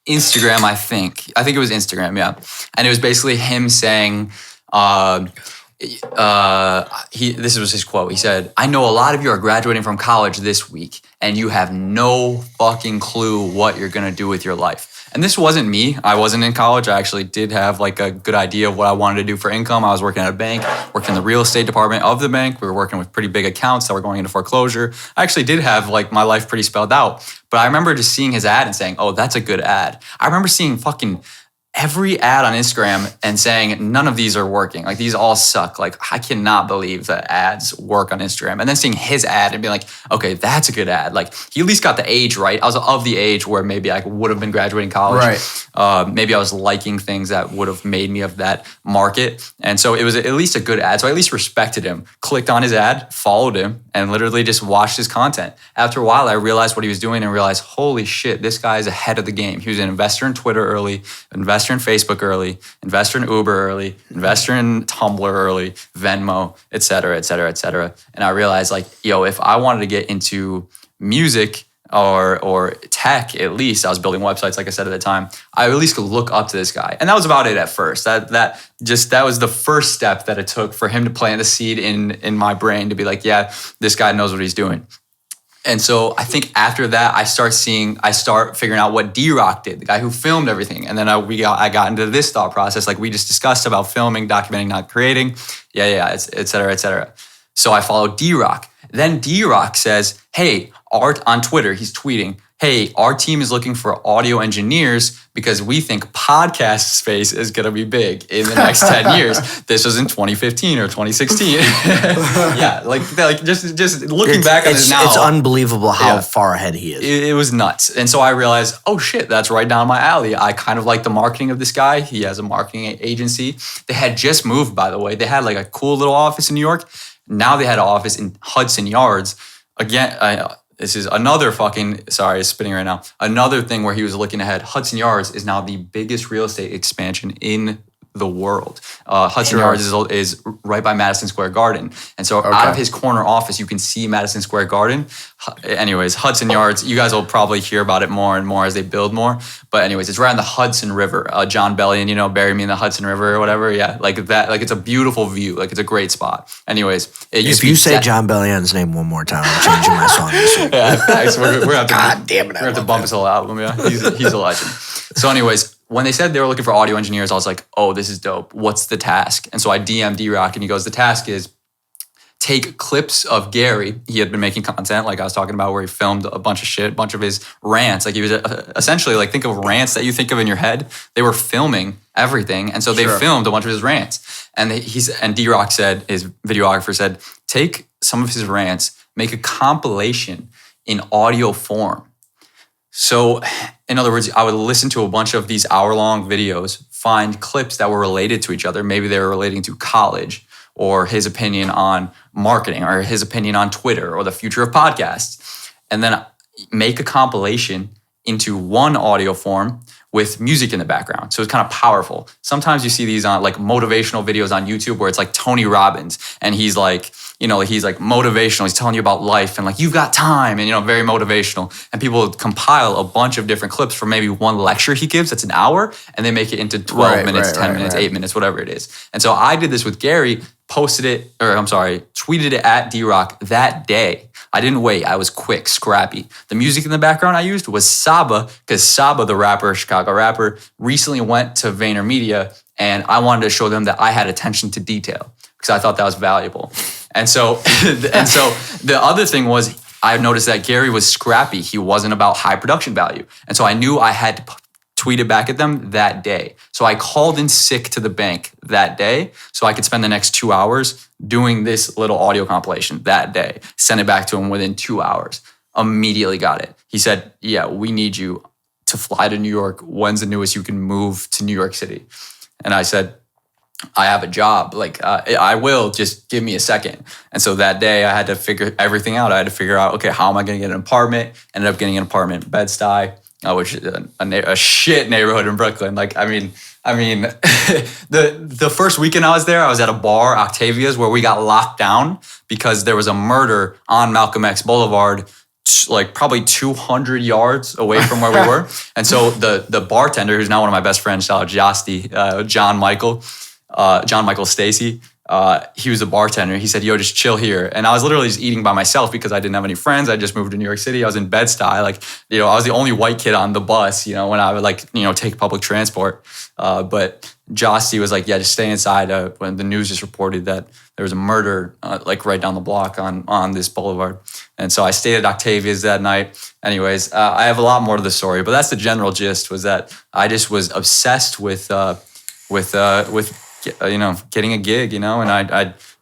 Instagram. I think it was Instagram. Yeah, and it was basically him saying. This was his quote. He said, "I know a lot of you are graduating from college this week and you have no fucking clue what you're going to do with your life." And this wasn't me. I wasn't in college. I actually did have a good idea of what I wanted to do for income. I was working at a bank, working in the real estate department of the bank. We were working with pretty big accounts that were going into foreclosure. I actually did have my life pretty spelled out. But I remember just seeing his ad and saying, oh, that's a good ad. I remember seeing fucking every ad on Instagram and saying none of these are working. These all suck. I cannot believe that ads work on Instagram. And then seeing his ad and being like, okay, that's a good ad. He at least got the age right. I was of the age where maybe I would have been graduating college. Right. Maybe I was liking things that would have made me of that market. And so it was at least a good ad. So I at least respected him, clicked on his ad, followed him, and literally just watched his content. After a while, I realized what he was doing and realized, holy shit, this guy is ahead of the game. He was an investor in Twitter early, investor in Facebook early, investor in Uber early, investor in Tumblr early, Venmo, et cetera, et cetera, et cetera. And I realized if I wanted to get into music or tech, at least I was building websites, like I said at the time, I at least could look up to this guy. And that was about it at first. That was the first step that it took for him to plant the seed in my brain to be like, yeah, this guy knows what he's doing. And so I think after that, I start figuring out what D-Rock did, the guy who filmed everything. And then I got into this thought process, like we just discussed about filming, documenting, not creating. Et cetera, et cetera. So I followed D-Rock. Then D-Rock says, hey, Art on Twitter, he's tweeting, hey, our team is looking for audio engineers because we think podcast space is going to be big in the next 10 years. This was in 2015 or 2016. Yeah, just looking back on this now. It's unbelievable how far ahead he is. It was nuts. And so I realized, oh shit, that's right down my alley. I kind of like the marketing of this guy. He has a marketing agency. They had just moved, by the way. They had a cool little office in New York. Now they had an office in Hudson Yards. Again, this is another it's spinning right now. Another thing where he was looking ahead. Hudson Yards is now the biggest real estate expansion in the world. Hudson Yards is right by Madison Square Garden. And so out of his corner office, you can see Madison Square Garden. Anyways, Hudson Yards, you guys will probably hear about it more and more as they build more. But anyways, it's right on the Hudson River. John Bellion, bury me in the Hudson River or whatever. Yeah, like that. It's a beautiful view. It's a great spot. Anyways, if you say John Bellion's name one more time, I'm changing my song this week. Yeah, thanks. We're gonna have to, God damn it. We're gonna have to bump his whole album. Yeah, he's a legend. So anyways, when they said they were looking for audio engineers, I was like, oh, this is dope. What's the task? And so I DM'd D-Rock and he goes, the task is take clips of Gary. He had been making content, like I was talking about, where he filmed a bunch of shit, a bunch of his rants. He was essentially think of rants that you think of in your head. They were filming everything. And so they filmed a bunch of his rants. And D-Rock said, his videographer said, take some of his rants, make a compilation in audio form. So, in other words, I would listen to a bunch of these hour-long videos, find clips that were related to each other. Maybe they were relating to college or his opinion on marketing or his opinion on Twitter or the future of podcasts. And then make a compilation into one audio form with music in the background. So it's kind of powerful. Sometimes you see these on like motivational videos on YouTube where it's like Tony Robbins and he's like, he's like motivational. He's telling you about life and like, you've got time and, very motivational. And people compile a bunch of different clips from maybe one lecture he gives that's an hour and they make it into 12 minutes, 10 minutes, 8 minutes, whatever it is. And so I did this with Gary, tweeted it at D-Rock that day. I didn't wait. I was quick, scrappy. The music in the background I used was Saba, because Saba, the rapper, Chicago rapper, recently went to VaynerMedia, and I wanted to show them that I had attention to detail because I thought that was valuable. And so, the other thing was I noticed that Gary was scrappy. He wasn't about high production value. And so I knew I had to tweet it back at them that day. So I called in sick to the bank that day so I could spend the next 2 hours doing this little audio compilation that day. Sent it back to him within 2 hours. Immediately got it. He said, yeah, we need you to fly to New York. When's the newest you can move to New York City? And I said, I have a job. I will, just give me a second. And so that day I had to figure everything out. I had to figure out, okay, how am I going to get an apartment? Ended up getting an apartment in Bed-Stuy, which is a shit neighborhood in Brooklyn. The first weekend I was there, I was at a bar, Octavia's, where we got locked down because there was a murder on Malcolm X Boulevard, like probably 200 yards away from where we were. And so the bartender, who's now one of my best friends, shout out Josty, John Michael Stacy, he was a bartender. He said, yo, just chill here. And I was literally just eating by myself because I didn't have any friends. I just moved to New York City. I was in Bed-Stuy. I was the only white kid on the bus, when I would take public transport. But Josty was like, yeah, just stay inside. When the news just reported that there was a murder right down the block on this boulevard. And so I stayed at Octavia's that night. Anyways, I have a lot more to the story, but that's the general gist, was that I just was obsessed with getting a gig, and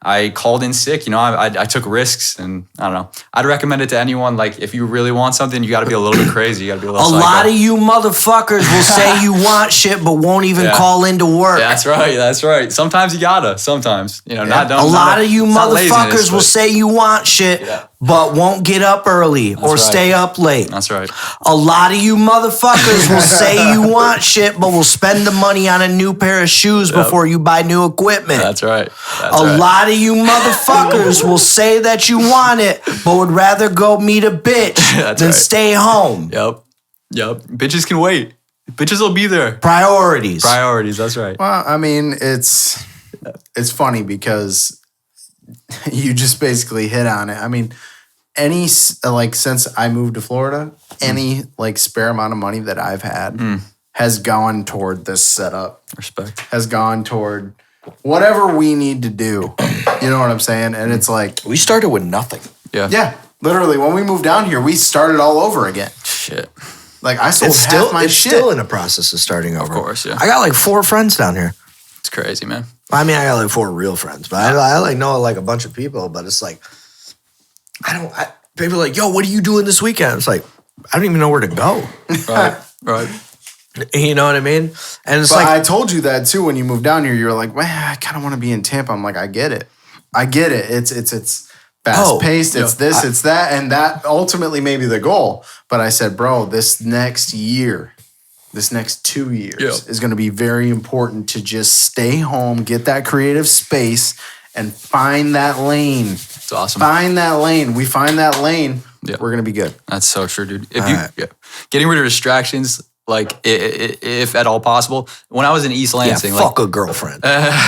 I called in sick, I took risks, and I don't know. I'd recommend it to anyone. Like, if you really want something, you got to be a little bit crazy. You got to be a little psycho. Lot of you motherfuckers will say you want shit, but won't even call into work. Yeah, that's right. Sometimes you gotta. Sometimes, not a lot of you motherfuckers will say you want shit, but won't get up early or stay up late. That's right. A lot of you motherfuckers will say you want shit, but will spend the money on a new pair of shoes before you buy new equipment. That's right. A lot of you motherfuckers will say that you want it, but would rather go meet a bitch than stay home. Yep. Bitches can wait. Bitches will be there. Priorities, that's right. Well, I mean, it's funny because you just basically hit on it. I mean, since I moved to Florida, any spare amount of money that I've had has gone toward this setup. Respect. Has gone toward whatever we need to do. You know what I'm saying? And it's like, we started with nothing. Yeah. Literally, when we moved down here, we started all over again. Shit. I sold half my shit. It's still in the process of starting over. Of course, yeah. I got 4 friends down here. It's crazy, man. I mean, I got 4 real friends, but I know a bunch of people, but it's people are like, yo, what are you doing this weekend? It's like, I don't even know where to go. Right. You know what I mean? And it's I told you that too when you moved down here. You were like, man, I kind of want to be in Tampa. I'm like, I get it. It's fast paced. It's this, it's that, and that ultimately may be the goal. But I said, bro, this next 2 years is going to be very important to just stay home, get that creative space, and find that lane. It's awesome. Find that lane. We find that lane. Yeah. We're going to be good. That's so true, dude. Getting rid of distractions, if at all possible. When I was in East Lansing, fuck a girlfriend. I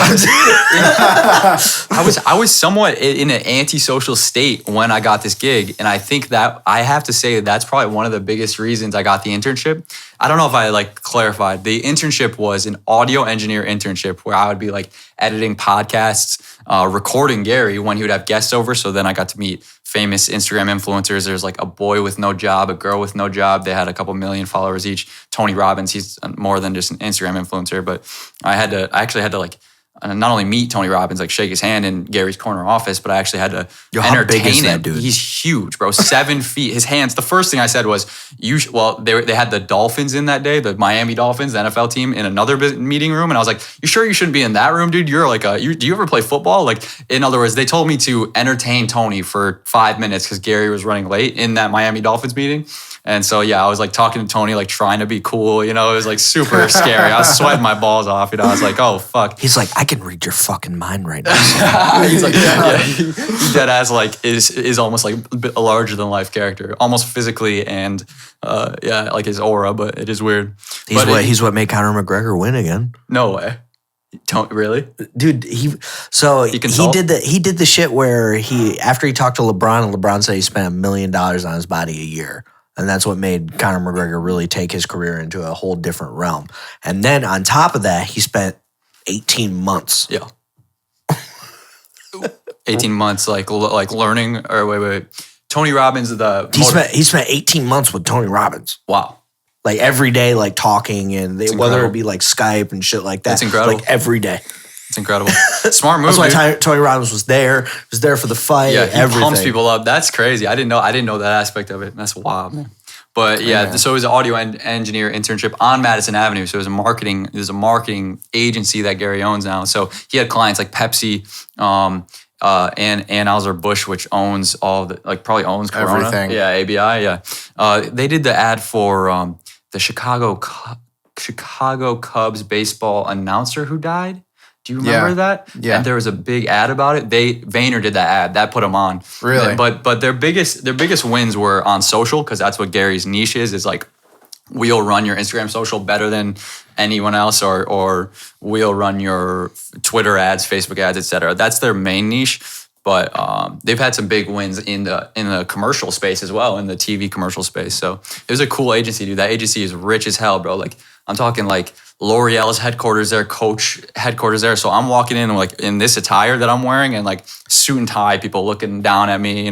was somewhat in an antisocial state when I got this gig, and I think that I have to say that's probably one of the biggest reasons I got the internship. I don't know if I clarified. The internship was an audio engineer internship where I would be editing podcasts, recording Gary when he would have guests over. So then I got to meet famous Instagram influencers. There's a boy with no job, a girl with no job. They had a couple million followers each. Tony Robbins, he's more than just an Instagram influencer, but I actually had to not only meet Tony Robbins, like shake his hand in Gary's corner office, but I actually had to how big is entertain that him. dude? He's huge, bro. 7 feet. His hands. The first thing I said was, they had the Dolphins in that day, the Miami Dolphins, the NFL team, in another meeting room, and I was like, "You sure you shouldn't be in that room, dude? You're like, do you ever play football?" Like, in other words, they told me to entertain Tony for 5 minutes because Gary was running late in that Miami Dolphins meeting. And so, yeah, I was like talking to Tony, like trying to be cool, it was like super scary. I was sweating my balls off, I was like, oh, fuck. He's like, I can read your fucking mind right now. He's like, he dead ass like is almost like a larger than life character, almost physically and like his aura, but it is weird. He's what made Conor McGregor win again. No way. Don't really, dude. He did the shit where after he talked to LeBron, and LeBron said he spent $1 million on his body a year. And that's what made Conor McGregor really take his career into a whole different realm. And then on top of that, he spent 18 months. Yeah. 18 months, like learning, or wait. Tony Robbins, he spent 18 months with Tony Robbins. Wow. Like every day, like talking, and whether it be like Skype and shit like that. That's incredible. Like every day. It's incredible. Smart move. That's why Tony Robbins was there. He was there for the fight. Yeah, he everything. pumps people up. That's crazy. I didn't know that aspect of it. That's wild, man. But yeah, so it was an audio engineer internship on Madison Avenue. So it was a marketing agency that Gary owns now. So he had clients like Pepsi, and Anheuser-Busch, which owns probably owns Corona. Everything. Yeah, ABI. Yeah. They did the ad for the Chicago Cubs baseball announcer who died. Do you remember that? Yeah. And there was a big ad about it. Vayner did that ad. That put them on. Really? But their biggest wins were on social, because that's what Gary's niche is like, we'll run your Instagram social better than anyone else, or we'll run your Twitter ads, Facebook ads, etc. That's their main niche. But they've had some big wins in the commercial space as well, in the TV commercial space. So it was a cool agency, dude. That agency is rich as hell, bro. Like, I'm talking like L'Oreal's headquarters there, Coach headquarters there. So I'm walking in like in this attire that I'm wearing, and like suit and tie, people looking down at me.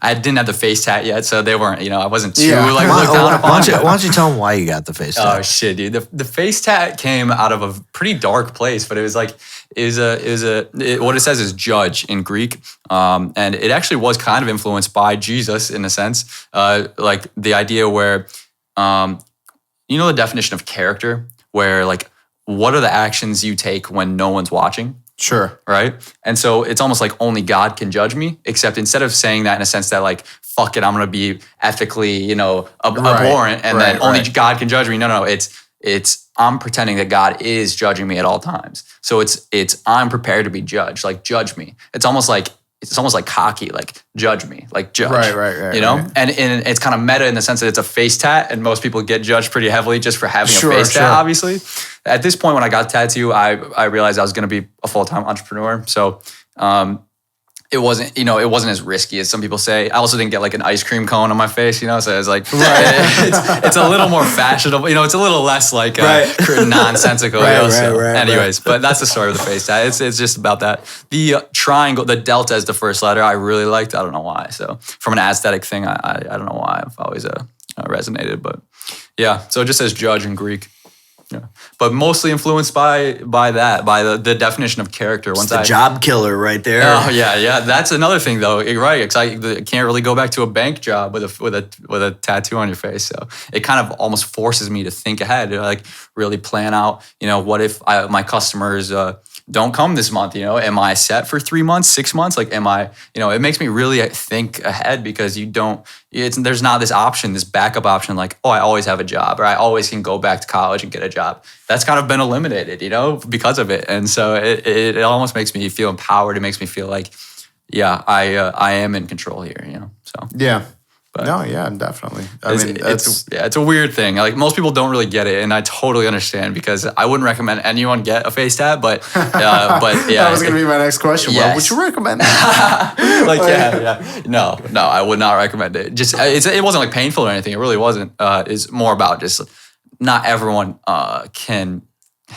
I didn't have the face tat yet, so they weren't. I wasn't too like looked down upon. Why don't you tell them why you got the face tat? Oh shit, dude. The face tat came out of a pretty dark place, but it was like what it says is judge in Greek, and it actually was kind of influenced by Jesus in a sense, like the idea where, the definition of character, where like, what are the actions you take when no one's watching? Sure. Right? And so it's almost like only God can judge me, except instead of saying that in a sense that like, fuck it, I'm going to be ethically, abhorrent, and then only God can judge me. No, it's I'm pretending that God is judging me at all times. So it's I'm prepared to be judged, like judge me. It's almost like cocky, like judge me, like judge. Right. Right. And it's kind of meta in the sense that it's a face tat, and most people get judged pretty heavily just for having a face tat, obviously. At this point, when I got tattooed, I realized I was going to be a full-time entrepreneur. So it wasn't as risky as some people say. I also didn't get like an ice cream cone on my face, so it's like, it's a little more fashionable, it's a little less like nonsensical. Anyways, but that's the story of the face tat. It's just about that. The triangle, the delta as the first letter, I really liked. I don't know why. So from an aesthetic thing, I don't know why I've always resonated, but yeah. So it just says judge in Greek. Yeah. But mostly influenced by the definition of character. It's the job killer right there. Oh yeah. That's another thing though, right? Because I can't really go back to a bank job with a tattoo on your face. So it kind of almost forces me to think ahead, like really plan out. What if my customers don't come this month? Am I set for 3 months, 6 months? Like, am I? It makes me really think ahead, because there's not this option, this backup option, like, oh, I always have a job, or I always can go back to college and get a job. That's kind of been eliminated, because of it. And so it almost makes me feel empowered. It makes me feel like, yeah, I am in control here, So yeah. But no, yeah, definitely. It's a weird thing. Like, most people don't really get it, and I totally understand, because I wouldn't recommend anyone get a face tat. But yeah, that was gonna be my next question. Yes. What would you recommend? No, I would not recommend it. Just it wasn't like painful or anything. It really wasn't. It's more about just not everyone can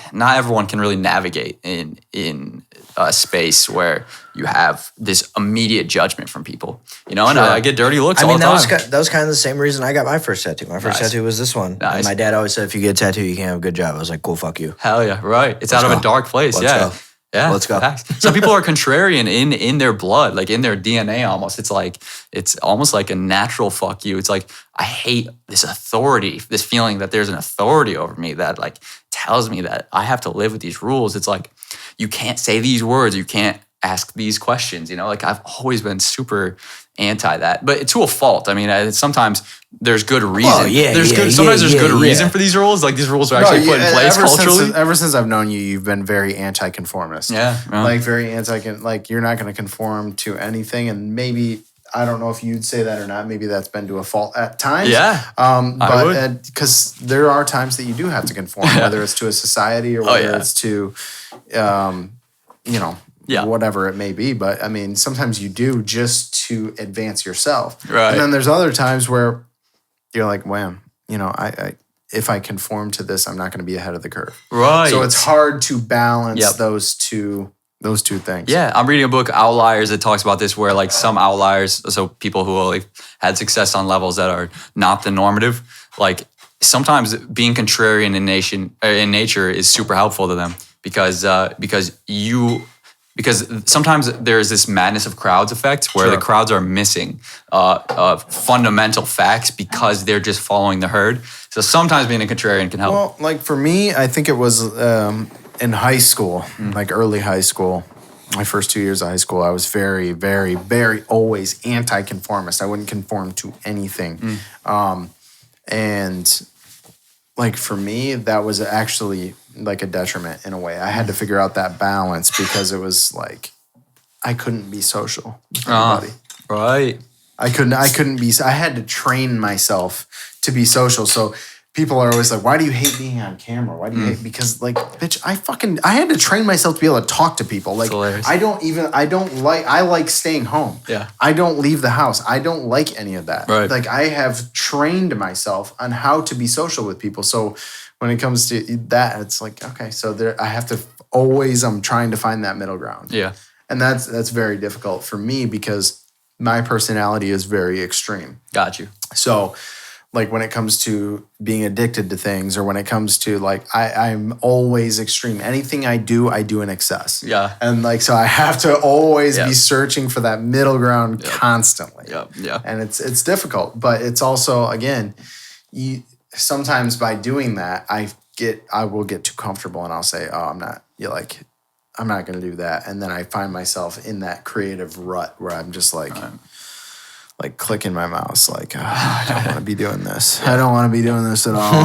really navigate in a space where you have this immediate judgment from people, and I get dirty looks all the time. That was kind of the same reason I got my first tattoo. My first tattoo was this one. Nice. And my dad always said, if you get a tattoo, you can't have a good job. I was like, cool, fuck you. Hell yeah, right. It's out of a dark place. Let's go. Yeah, Let's go. facts. Some people are contrarian in their blood, like in their DNA almost. It's almost like a natural fuck you. It's like, I hate this authority, this feeling that there's an authority over me that like tells me that I have to live with these rules. It's like, you can't say these words, you can't ask these questions, you know? Like, I've always been super anti that, but to a fault. I mean, sometimes there's good reason. Oh, yeah, Sometimes there's good reason for these rules. Like, these rules are actually put in place culturally. Ever since I've known you, you've been very anti-conformist. Yeah. Like very like you're not going to conform to anything. And maybe, I don't know if you'd say that or not. Maybe that's been to a fault at times. Yeah. But because there are times that you do have to conform, whether it's to a society or whether it's to, you know, whatever it may be. But I mean, sometimes you do just to advance yourself. Right. And then there's other times where you're like, wham, you know, I if I conform to this, I'm not going to be ahead of the curve. Right. So it's hard to balance those two things. Yeah, I'm reading a book, Outliers, that talks about this, where like some outliers, so people who like had success on levels that are not the normative, like sometimes being contrarian in nature is super helpful to them because sometimes there's this madness of crowds effect where the crowds are missing fundamental facts because they're just following the herd. So sometimes being a contrarian can help. Well, like for me, I think it was in high school, like early high school, my first 2 years of high school, I was very, very, very always anti-conformist. I wouldn't conform to anything. And like for me, that was actually like a detriment in a way. I had to figure out that balance because it was like I couldn't be social with everybody. Right. I couldn't be. I had to train myself to be social. So people are always like, "Why do you hate being on camera? Why do you hate?" Because like, bitch, I had to train myself to be able to talk to people. Like, I like staying home. Yeah. I don't leave the house. I don't like any of that. Right. Like, I have trained myself on how to be social with people. So when it comes to that, it's like, okay, so I have to always, I'm trying to find that middle ground. Yeah. And that's very difficult for me because my personality is very extreme. Got you. So like when it comes to being addicted to things or when it comes to like, I'm always extreme. Anything I do in excess. Yeah. And like, so I have to always be searching for that middle ground constantly. Yeah. And it's difficult, but it's also, again, sometimes by doing that, I will get too comfortable and I'll say, oh, I'm not going to do that. And then I find myself in that creative rut where I'm just like clicking my mouse, like, oh, I don't want to be doing this. I don't want to be doing this at all.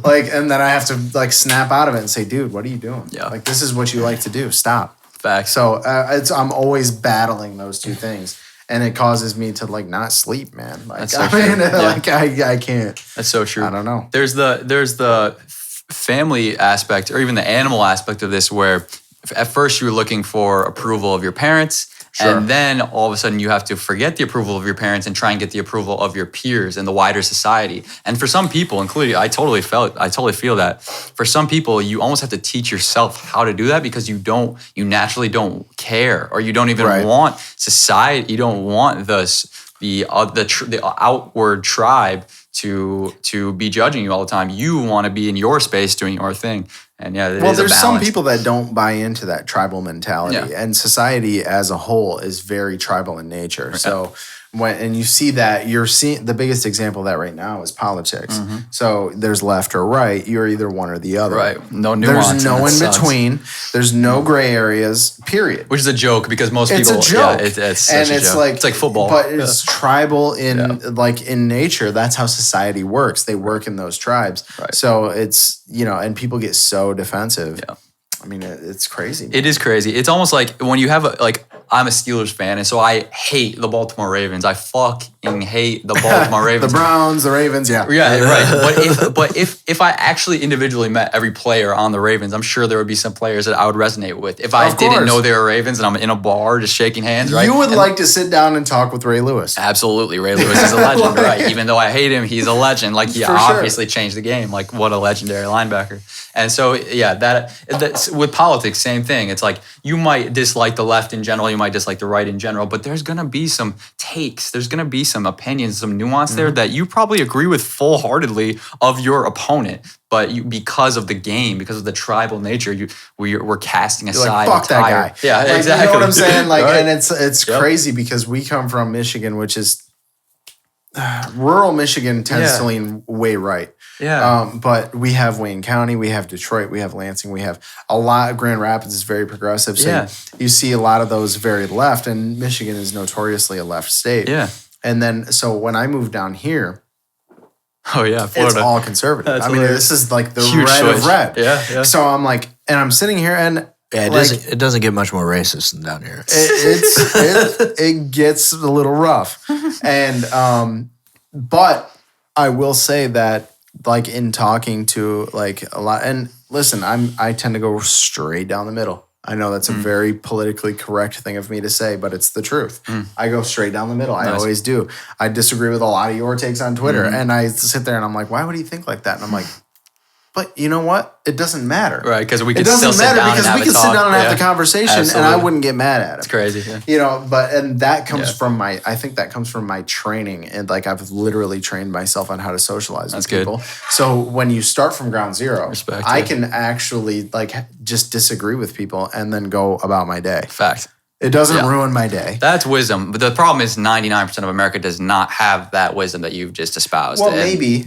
Like, and then I have to like snap out of it and say, dude, what are you doing? Yeah. Like, this is what you like to do. Stop. Facts. So I'm always battling those two things. And it causes me to like not sleep, man. Like, That's so true. Like I can't. That's so true. I don't know. There's the family aspect or even the animal aspect of this where at first you were looking for approval of your parents. Sure. And then all of a sudden you have to forget the approval of your parents and try and get the approval of your peers and the wider society. And for some people, including I totally feel that for some people, you almost have to teach yourself how to do that because you naturally don't care or you don't even want society. You don't want the outward tribe to be judging you all the time. You want to be in your space doing your thing. And there's some people that don't buy into that tribal mentality, and society as a whole is very tribal in nature. Right. So and you see that, you're seeing the biggest example of that right now is politics. Mm-hmm. So there's left or right. You're either one or the other. Right. No nuance. There's no in between. There's no gray areas. Period. Which is a joke because most people. It's a joke. Yeah, it's like football. But it's tribal in nature. That's how society works. They work in those tribes. Right. So it's and people get so defensive. Yeah. I mean, it's crazy. It is crazy. It's almost like when you have I'm a Steelers fan, and so I hate the Baltimore Ravens. I fucking hate the Baltimore Ravens. The Browns, the Ravens, yeah. Yeah, right. But if I actually individually met every player on the Ravens, I'm sure there would be some players that I would resonate with. If I didn't know they were Ravens and I'm in a bar just shaking hands, right? You would like to sit down and talk with Ray Lewis. Absolutely. Ray Lewis is a legend, right? Even though I hate him, he's a legend. Like, he obviously changed the game. Like, what a legendary linebacker. And so, that's with politics, same thing. It's like, you might dislike the left in general. You might dislike the right in general, but there's gonna be some takes, there's gonna be some opinions, some nuance there that you probably agree with full-heartedly of your opponent. But because of the game, because of the tribal nature, we're casting aside. Fuck that guy. Yeah, like, exactly. You know what I'm saying? Like, Right. and it's crazy because we come from Michigan, which is rural Michigan tends to lean way right. Yeah. But we have Wayne County, we have Detroit, we have Lansing, we have a lot of Grand Rapids is very progressive. So you see a lot of those very left, and Michigan is notoriously a left state. Yeah. And then, so when I moved down here, Oh yeah, Florida. it's all conservative. That's I mean, hilarious. this is like the Huge red switch. of red. Yeah. So I'm like, and I'm sitting here and it doesn't get much more racist than down here. it gets a little rough. And but I will say that, like, in talking to like a lot, and listen, I tend to go straight down the middle. I know that's a very politically correct thing of me to say, but it's the truth. I go straight down the middle. I always do. I disagree with a lot of your takes on Twitter, and I sit there and I'm like, why would he think like that? And I'm like, but you know what? It doesn't matter. Right, because we can It doesn't still sit matter down and because have we a can sit talk. down and have Yeah. the conversation, and I Absolutely. wouldn't get mad at him. It's crazy. Yeah. You know, and that comes from I think that comes from my training, and like I've literally trained myself on how to socialize That's with good. people. So when you start from ground zero, Respect, I yeah. can actually like just disagree with people and then go about my day. Fact. It doesn't Yeah. ruin my day. That's wisdom. But the problem is 99% of America does not have that wisdom that you've just espoused. Well, And-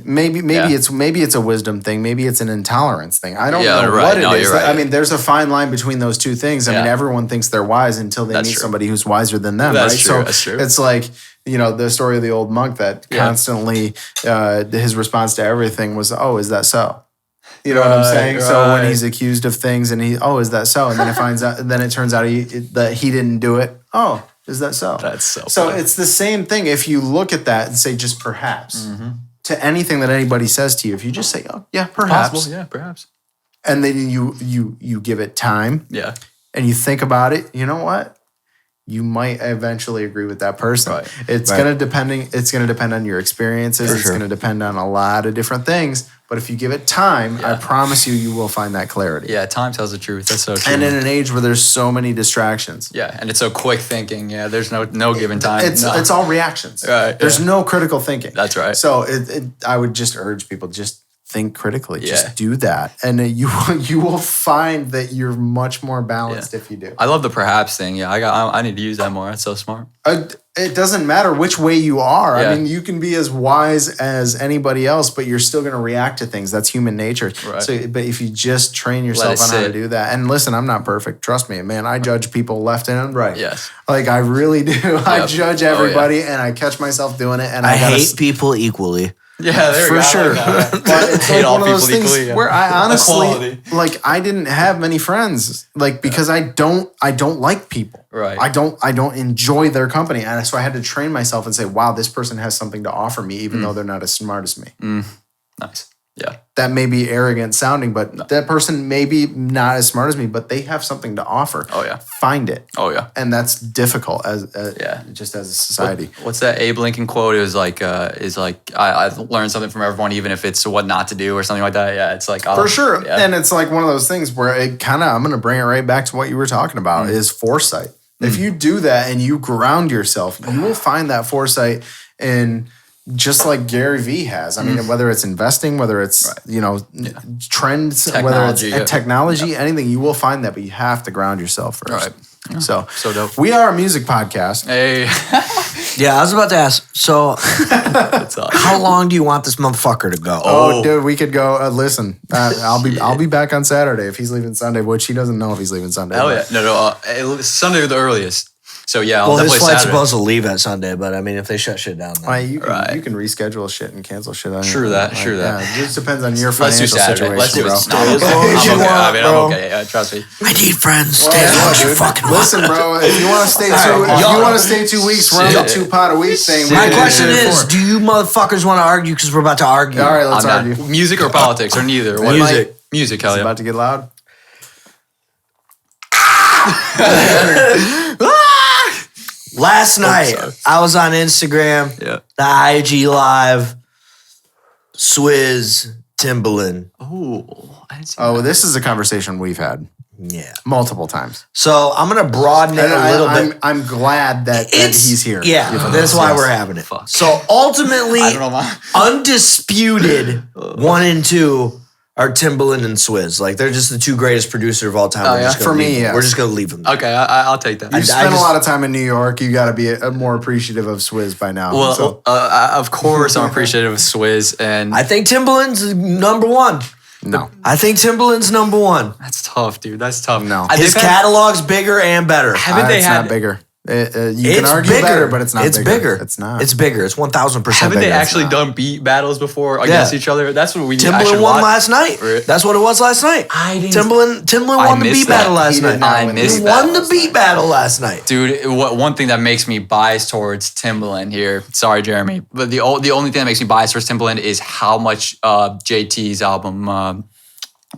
maybe it's a wisdom thing. Maybe it's an intolerance thing. I don't know right. what it No, is. you're right. I mean, there's a fine line between those two things. I mean, Yeah. everyone thinks they're wise until they That's meet true. somebody who's wiser than them. That's right? true, So that's true. it's like, you know, the story of the old monk that constantly his response to everything was, "Oh, is that so?" You know what I'm saying? So when right. he's accused of things and is that so? And then it turns out that he didn't do it. Oh, is that so? That's so So funny. it's the same thing. If you look at that and say just perhaps to anything that anybody says to you, if you just say, "Oh, yeah, perhaps," Possible. Yeah, perhaps. and then you give it time Yeah. and you think about it, you know what? You might eventually agree with that person. Right. It's gonna depend on your experiences. It's gonna depend on a lot of different things. But if you give it time, I promise you will find that clarity. Yeah, time tells the truth. That's so true. And in an age where there's so many distractions, yeah, and it's so quick thinking. Yeah, there's no given time. it's all reactions. Right, There's yeah. no critical thinking. That's right. So I would just urge people, just think critically. Yeah. Just do that, and you will find that you're much more balanced if you do. I love the perhaps thing. Yeah, I need to use that more. That's so smart. It doesn't matter which way you are. Yeah. I mean, you can be as wise as anybody else, but you're still going to react to things. That's human nature. Right. So, but if you just train yourself it on how to sit. do that, and listen, I'm not perfect. Trust me, man. I judge people left and right. Yes. Like I really do. I Yep. judge Oh, yeah. everybody, and I catch myself doing it. And I gotta hate people equally. Yeah, there for sure. But it's Hate like all one of those people things equally, yeah. where I honestly Equality. like I didn't have many friends, like because I don't like people. Right. I don't enjoy their company, and so I had to train myself and say, "Wow, this person has something to offer me, even though they're not as smart as me." Nice. Yeah. That may be arrogant sounding, but that person may be not as smart as me, but they have something to offer. Oh, yeah. Find it. Oh yeah. And that's difficult as Yeah. just as a society. What's that Abe Lincoln quote? It was like, I learned something from everyone, even if it's what not to do or something like that. Yeah, it's like For sure. Yeah. And it's like one of those things where it kind of, I'm going to bring it right back to what you were talking about is foresight. If you do that and you ground yourself, you will find that foresight in just like Gary Vee has. I mean, whether it's investing, whether it's, trends, whether it's Technology, yeah. technology, anything, you will find that, but you have to ground yourself first. Right. So dope. we are a music podcast. Hey, Yeah, I was about to ask. So, what's up? how long do you want this motherfucker to go? Oh, dude, we could go. Listen, I'll be back on Saturday if he's leaving Sunday, which he doesn't know if he's leaving Sunday. Hell but- yeah. No. Sunday the earliest. So yeah, I'll Well, his definitely flight's Saturday. supposed to leave at Sunday, but I mean, if they shut shit down, then. Right, you Right. can reschedule shit and cancel shit. True that. Yeah, it just depends on your Let's do financial Saturday. situation, Let's do bro. it. No, I'm As okay. long as you I'm okay. I want, mean, bro. I'm okay. Yeah, trust me. I need friends. Stay Yeah, as long as you dude. fucking want. Listen, bro. If you want to stay two weeks, we're on the 2 pot a week thing. My We can question do it is, for- do you motherfuckers want to argue? Because we're about to argue. all right, let's I'm argue. not. Music or politics or neither. What- Music. Music, hell It's yeah. about to get loud. Last night, sorry. I was on Instagram, Yeah. the IG Live, Swizz, Timbaland. Oh, I didn't see Oh, this is a conversation we've had. Yeah. multiple times. So I'm gonna broaden it And a little bit. I'm glad that he's here. Yeah, that's why we're having it. Fuck. So ultimately, I don't know why. undisputed 1 and 2 are Timbaland and Swizz. Like they're just the 2 greatest producers of all time. We're just gonna For me, leave them. yes. We're just gonna leave them. There. Okay, I'll take that. You I spent a just- lot of time in New York. You got to be more appreciative of Swizz by now. Well, So- of course, I'm appreciative of Swizz, and I think Timbaland's number 1. no. I think Timbaland's number 1. that's tough, dude. That's tough. No. His They've had- catalog's bigger and better. haven't they it's had not bigger. You It's can argue bigger, better, but it's not It's bigger. It's not. It's bigger. It's 1,000% Haven't bigger. they actually done beat battles before against each other? That's what we need. I Timbaland should won watch. last night. Right. That's what it was last night. Timbaland I won the missed beat that. battle last He did night. not I win the missed He beat that. won the beat battle last night. Dude, one thing that makes me biased towards Timbaland here. Sorry, Jeremy, but the only thing that makes me biased towards Timbaland is how much JT's album.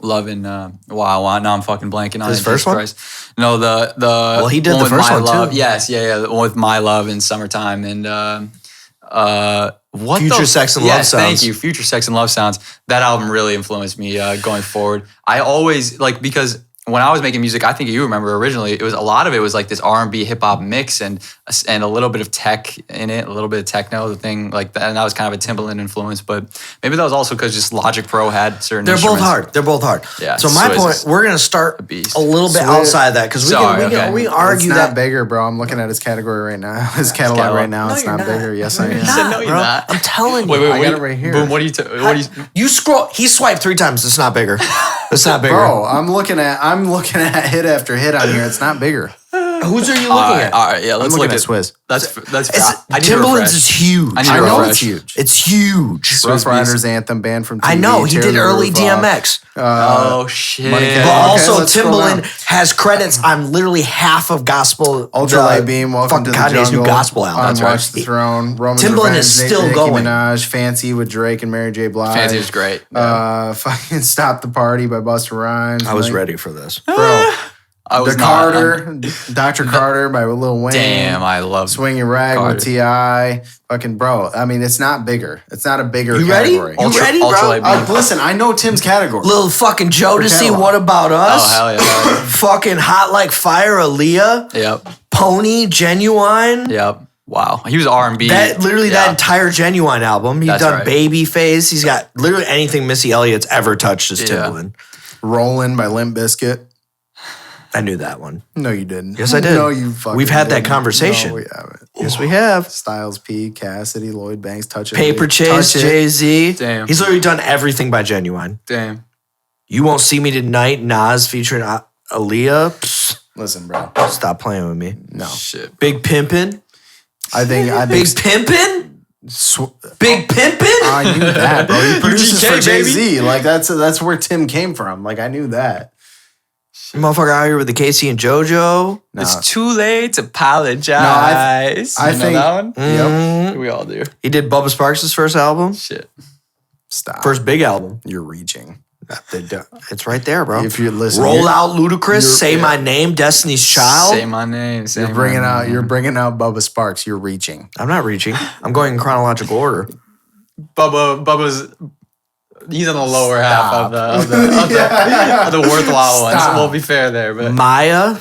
Loving, wow, now I'm fucking blanking on His it. first Jesus one? Christ. No, the well, he did the with first My one, Love. too. Yes, yeah, the one with My Love in Summertime and what Future Sex and Love yes, Sounds. Thank you, Future Sex and Love Sounds. That album really influenced me going forward. I always because when I was making music, I think you remember originally, it was a lot of it was like this R&B hip hop mix and a little bit of tech in it, a little bit of techno, the thing like that, and that was kind of a Timbaland influence. But maybe that was also because just Logic Pro had certain. They're both instruments. hard. They're both hard. Yeah, So my Swizz point, is we're gonna start beast. a little bit Swizz- outside that because we Sorry, okay. can it's argue not that. bigger, bro. I'm looking at his category right now. His catalog catalog. right now. No, It's you're not not. bigger. Yes, I am. You said no, you're bro. not. I'm telling you. Wait, I got it right here. Boom, what do you? You scroll. He swiped 3 times. It's not bigger. It's not bigger. Bro, I'm looking at hit after hit on here. It's not bigger. Who's are you looking All right, at? all right, yeah, let's I'm look looking at at Swizz. That's It's, I need to Timbaland's refresh. is huge. I need I to know refresh. it's huge. It's huge. Rough Swizz Riders Beast. anthem band from TV. I know he Tear did the early Roof Off. DMX. Oh shit! Money Cat. But Okay, also let's scroll down. Timbaland has credits on literally half of gospel. Ultralight Beam, Welcome to the Kanye's Jungle. new gospel album. On That's Watch right. the Throne. Roman's Timbaland Revenge, is still Nicki going. Minaj, Fancy with Drake and Mary J. Blige. Fancy was great. Fucking Stop the Party by Busta Rhymes. I was Like, ready for this. Bro. I was The not- Carter, Dr. Carter by Lil Wayne. Damn, I love Swing Your Rag Carter. with T.I. Fucking bro. I mean, it's not bigger. It's not a bigger You ready? category. You ready, bro? Ultralight Beam. Listen, I know Tim's category. Little fucking Jodeci. catalog. What about us? Oh hell yeah! Fucking Hot Like Fire. Aaliyah. Yep, Pony. Genuine. yep. Wow, he was R&B. That literally Yeah. that entire Genuine album. He's That's done right. Babyface. He's got literally anything Missy Elliott's ever touched is Yeah. Timbaland. Rollin' by Limp Bizkit. I knew that one. No, you didn't. Yes, I did. No, you fucking We've had that didn't. conversation. No, we haven't. Yes, we have. Styles P, Cassidy, Lloyd Banks, Touch It. Paper Touch Chase, It. Jay Z. Damn. He's literally done everything by Genuine. Damn. You Won't See Me Tonight, Nas featuring Aaliyah. Psst, Listen, bro. stop playing with me. No. Shit. Big Pimpin'. I think Big Pimpin'? Sw- Big Pimpin'? I knew that, bro. He produces UGK, for Jay-Z. Like that's where Tim came from. Like I knew that. Motherfucker out here with the Casey and JoJo. No. It's too late to apologize. I You know think- that one. Yep. We all do. He did Bubba Sparks' first album. Shit. Stop. First big album. You're reaching. It's right there, bro. If you listen, Roll you're- Out Ludacris, Say yeah. My Name, Destiny's Child. Say my name. Say You're my bringing name. out. You're bringing out Bubba Sparks. You're reaching. I'm not reaching. I'm going in chronological order. Bubba's. He's on the lower half Stop. of the worthwhile ones. Stop. We'll be fair there, but Maya.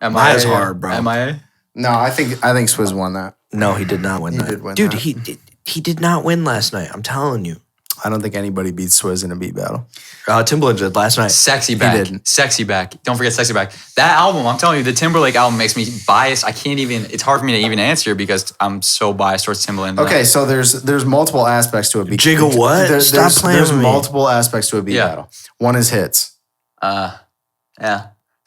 Maya's MIA, hard, bro. MIA. No, I think Swizz won that. No, he did not win He that. did win Dude, that. he did not win last night. I'm telling you. I don't think anybody beats Swizz in a beat battle. Timbaland did last night. Sexy Back. didn't. Sexy Back. Don't forget Sexy Back. That album, I'm telling you, the Timberlake album makes me biased. I can't even, it's hard for me to even answer because I'm so biased towards Timbaland. Okay, so there's multiple aspects to a beat. Jigga what? Stop playing There's with me. multiple aspects to a beat Yeah. battle. One is hits. Yeah.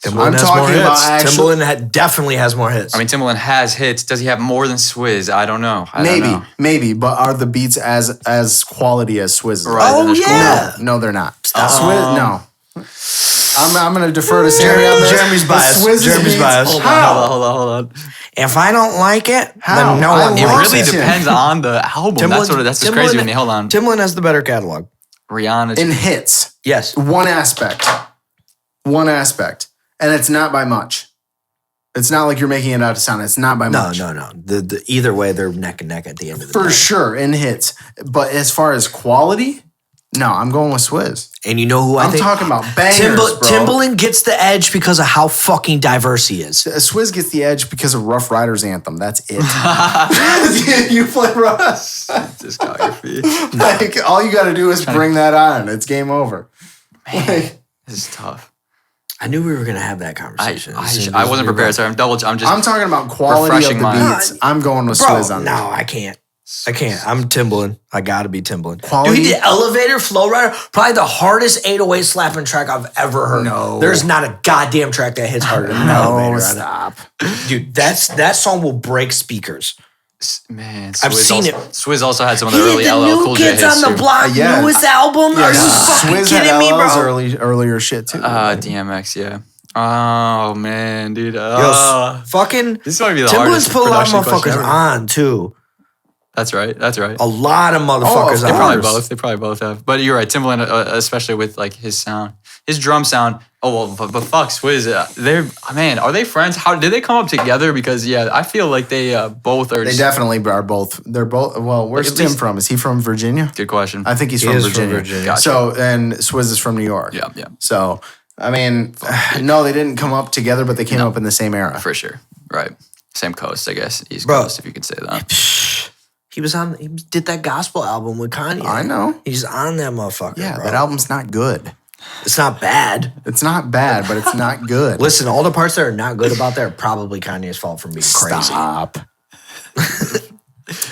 Timbaland I'm has talking more about hits. actual- Timbaland definitely has more hits. I mean, Timbaland has hits. Does he have more than Swizz? I don't know. I don't know. Maybe, but are the beats as quality as Swizz's? Right, Oh, then there's yeah. No, they're not. Swizz, no. I'm gonna defer to Sammy on this. Jeremy's The biased. Swizz's Jeremy's beats- biased. How? Hold on. if I don't like it, How? then no I one It love likes really it. Tim. depends on the album. That's what's crazy with me. Hold on. Timbaland has the better catalog. Rihanna. In hits, Yes. one aspect, and it's not by much. It's not like you're making it out to sound. It's not by No, much. no. The either way, they're neck and neck at the end of the For day. sure, in hits. But as far as quality, No, I'm going with Swizz. And you know who I'm talking about bangers, bro. Timbaland gets the edge because of how fucking diverse he is. Swizz gets the edge because of Rough Riders Anthem. That's it. You play Russ. Discography. Like, all you got to do is bring that on. It's game over. This is tough. I knew we were gonna have that conversation. I wasn't prepared, so I'm talking about quality of the beats. I'm going with Swizz on that. No, I can't. I'm Timbaland. I gotta be Timbaland. Quality? Dude, he did Elevator, Flow Rider, probably the hardest 808 slapping track I've ever heard. No. There's not a goddamn track that hits harder than Elevator. Stop. Dude, that song will break speakers. Man, I've seen it. Swizz also had some of the He early did the LL New Cool J Kids hits on the too. Block Yeah. newest album. Are you fucking Swizz kidding had me, LL's bro? earlier shit too. DMX, yeah. Oh man, dude. Fucking This might be the Timbaland's hardest put a lot of production question motherfuckers ever. on too. That's right. A lot of motherfuckers They on. probably both. They probably both have. But you're right. Timbaland, especially with like his sound, his drum sound. Oh well, but fuck Swizz. Are they friends? How did they come up together? Because I feel like they both are. They definitely are both. They're both. Well, where's Tim from? Is he from Virginia? Good question. I think he's from Virginia. Gotcha. So, and Swizz is from New York. Yeah. So, I mean, no, they didn't come up together, but they came up in the same era. For sure. Right. Same coast, I guess. East Bro. Coast, if you could say that. He did that gospel album with Kanye. I know. He's on that motherfucker. Yeah, bro. that album's not good. It's not bad. It's not bad, but it's not good. Listen, all the parts that are not good about that are probably Kanye's fault for being crazy. Stop.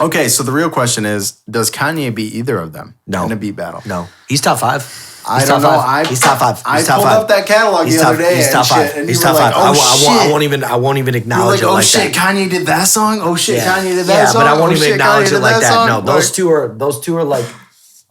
Okay, so the real question is, does Kanye beat either of them in a beat battle? No. He's top 5. I don't know. He's top 5. I pulled up that catalog the other day. He's top 5. He's top 5. I won't even acknowledge it like that. Oh shit, Kanye did that song. Oh shit, Kanye did that yeah, song. but I won't even acknowledge Kanye it like did that. No, song? those two are like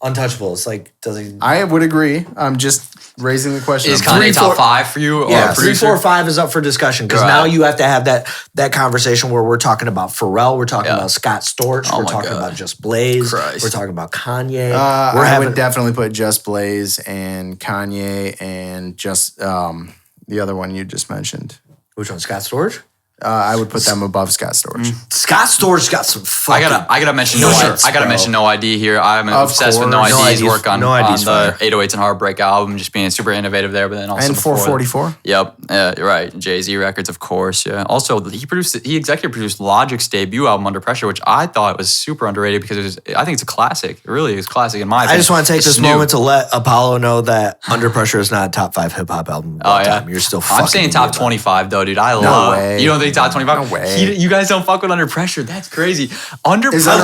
untouchable. It's like I would agree. I'm just raising the question. Is Kanye top 5 for you? Yeah, or 3, 4, 5 is up for discussion because now you have to have that conversation where we're talking about Pharrell, we're talking about Scott Storch, we're talking about Just Blaze, we're talking about Kanye. I would definitely put Just Blaze and Kanye and just the other one you just mentioned. Which one, Scott Storch? I would put them above Scott Storch. Scott Storch got some fucking. I gotta mention mention No ID here. I'm obsessed with No ID's work on the 808s and Heartbreak album, just being super innovative there. But then also and 444. Yep, right. Jay-Z records, of course. Yeah. Also, he executive produced Logic's debut album Under Pressure, which I thought was super underrated because I think it's a classic. It really is a classic in my opinion. I just want to take this moment to let Apollo know that Under Pressure is not a top 5 hip hop album of all time. You're still fucking. I'm saying top 25 though, dude. I love. You don't think top 25? No way. You guys don't fuck with Under Pressure. That's crazy. I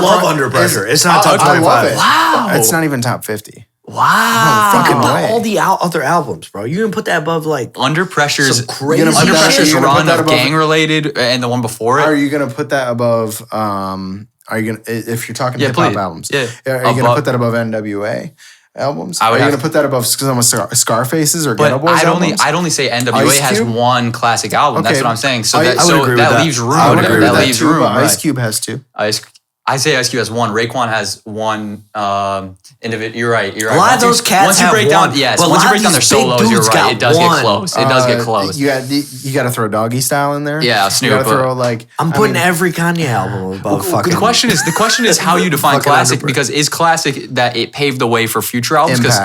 love Under Pressure. It's not top 25. I love it. Wow. It's not even top 50. Wow. No Think fucking about way. all the other albums, bro. You're going to put that above like Under Pressure's some crazy Under Under shit. Pressure's You're gonna put run that of above- gang related and the one before it. Are you gonna put that above? Are you gonna if you're talking hip hop please. albums? Yeah. Are you gonna put that above NWA albums? I would Are you have gonna put that above some of Scarface's or But Ghetto Boys albums? I'd only say NWA Ice has Cube? one classic album. That's Okay. what I'm saying. So I that would agree with that that. leaves room. I would agree with That that leaves too, room. but Ice Right. Cube has two. I say Ice Cube has one. Raekwon has one. Individual. You're right. A lot of those cats once you have break one, down, yes. but a Once lot you of break down their these big solos, you're dudes right. got It does one. get close. It does get close. You got to throw Doggy Style in there. Yeah, You Snoop. got to throw like. I'm putting every Kanye album above fucking. The question is how you define Fucking classic Under- because is classic that it paved the way for future albums? 'Cause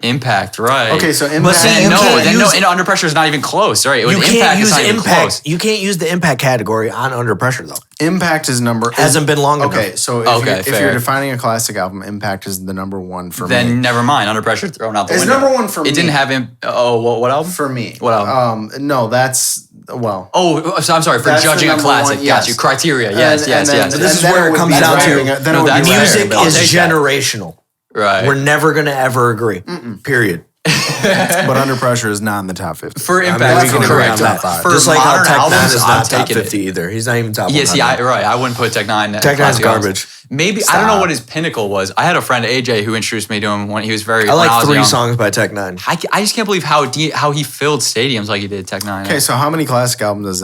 Impact. right? Okay, so Impact. But see, you can't use- and Under Pressure is not even close, right? You With can't Impact, use it's not even impact. close. You can't use the impact category on Under Pressure though. Impact is Hasn't been long enough. Okay, so if fair. you're defining a classic album, Impact is the number one for me. Then never mind. Under Pressure thrown out the It's window. number one for me. It didn't have what album? For me. What album? No, that's well. Oh, so I'm sorry for That's the judging a number classic. one, Got yes. you. Criteria. Yes. And then- But this is then where it would comes be down to ranking- then it would be that's music fair. I'll is take that. generational. Right. We're never gonna ever agree. Period. But Under Pressure is not in the top 50. For I mean, Impact, we can agree correct. on that. Top five. For Just like how modern Tech 9 albums, is I'm not top taking 50 either. He's not even top 100. Yeah, see, I wouldn't put Tech 9. Tech 9's classic albums. garbage. Maybe I don't know what his pinnacle was. I had a friend AJ who introduced me to him when he was very. I when like was 3 young. songs by Tech 9. I just can't believe how he filled stadiums like he did Tech 9. Okay, so how many classic albums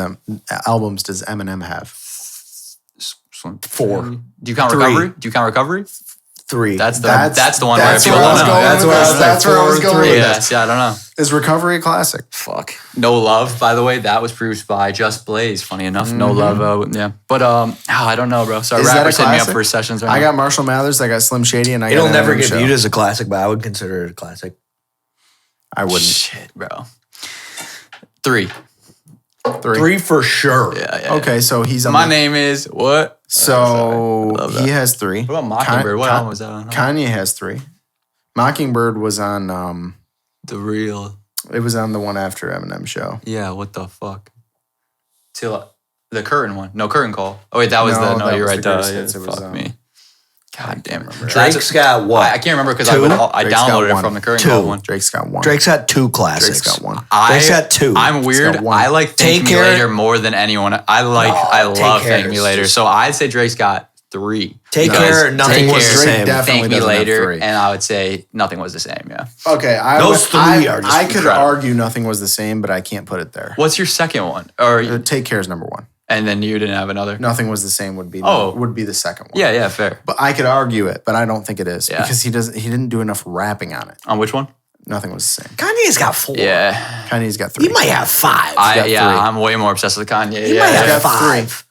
does Eminem have? 4. Do you count Three. Recovery? Do you count Recovery? 3. That's the one where That's people where don't I was know. going with this. That's where I was going with Yeah, this. see, I don't know. Is Recovery a classic? Fuck. No Love, by the way, that was produced by Just Blaze. Funny enough, No Love. Yeah, but I don't know, bro. Sorry, Is that a rappers hit me up classic? for sessions. Right I now. got Marshall Mathers, I got Slim Shady, and I got It'll never Eminem get Show. viewed as a classic, but I would consider it a classic. I wouldn't. Shit, bro. 3. 3 for sure. Yeah. Okay, so he's on My the- name is what? So Love that. he has 3. What about Mockingbird? What album was that on? Kanye has 3. Mockingbird was on. The real. It was on the one after Eminem Show. Yeah. What the fuck? Till the curtain one. No, curtain call. Oh wait, that was No, No, that you're was right. the greatest hits. It was, Fuck me. God damn it. Drake's got what? I can't remember because 2? I Drake's got downloaded it 1. from the curtain 2. call one. Drake's got 1. Drake's got 2 classics. Drake's got 1. Drake's got 2. I'm weird. got 1. I like Thank Me Care. Later more than anyone. I love Take Care Thank Me is Later. just- So I'd say Drake's got 3. Take Because Care, Nothing Take Was Care, the Drake Same. definitely Thank Me doesn't have Later, 3. and I would say Nothing Was the Same. Yeah. Okay, Those 3 are just I could incredible. argue Nothing Was the Same, but I can't put it there. What's your second one? Or Take Care is number 1. and then you didn't have another. Nothing Was the Same would be the second one. Yeah, fair. But I could argue it, but I don't think it is Yeah. because he didn't do enough rapping on it. On which one? Nothing Was the Same. Kanye's got 4. Yeah. Kanye's got 3. He might have 5. got 3. I'm way more obsessed with Kanye. He yeah, might yeah. have got 5.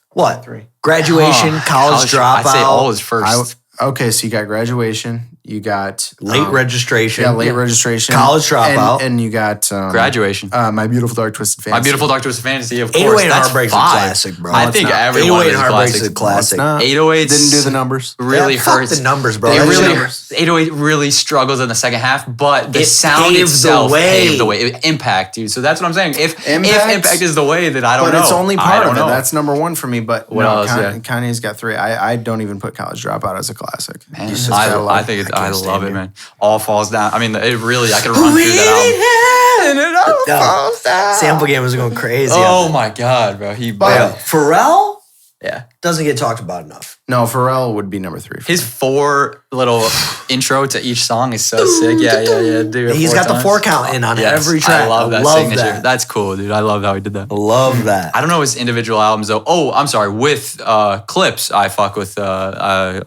What? 3. Graduation, college dropout, I'd say all is first. Okay, so you got Graduation, you got late registration. yeah, late registration, College Dropout. and you got Graduation. My Beautiful Dark Twisted Fantasy. My Beautiful Dark Twisted Fantasy, of course. 808 That's Heartbreak's a 5. classic, bro. I No, think it's not. everyone 808 is a Heartbreak's classic. a classic. 808 didn't do the numbers. really Yeah, fuck hurts. the numbers, bro. It That's really, numbers. 808 really struggles in the second half, but the It sound paved the itself way. paved the way. Impact, dude. So that's what I'm saying. If Impact? Impact is the way, then I don't But know. it's only I part don't of it. know. That's number 1 for me. But What no, else? Yeah. Kanye's got 3. I don't even put College Dropout as a classic. Man, It's just got a lot- I think it's, I can't love stand it, you. man. All falls down. I mean, it really. I could run through that album. And it all No. falls down. Sample game was going crazy. Oh my god, bro. Bro, Pharrell Yeah. doesn't get talked about enough. No, Pharrell would be number 3. For His me. 4 little intro to each song is so sick. Yeah, dude. He's got the 4 count in on Yes, every track. I love that love signature. that. That's cool, dude. I love how he did that. Love that. I don't know his individual albums though. Oh, I'm sorry. With Clips, I fuck with. I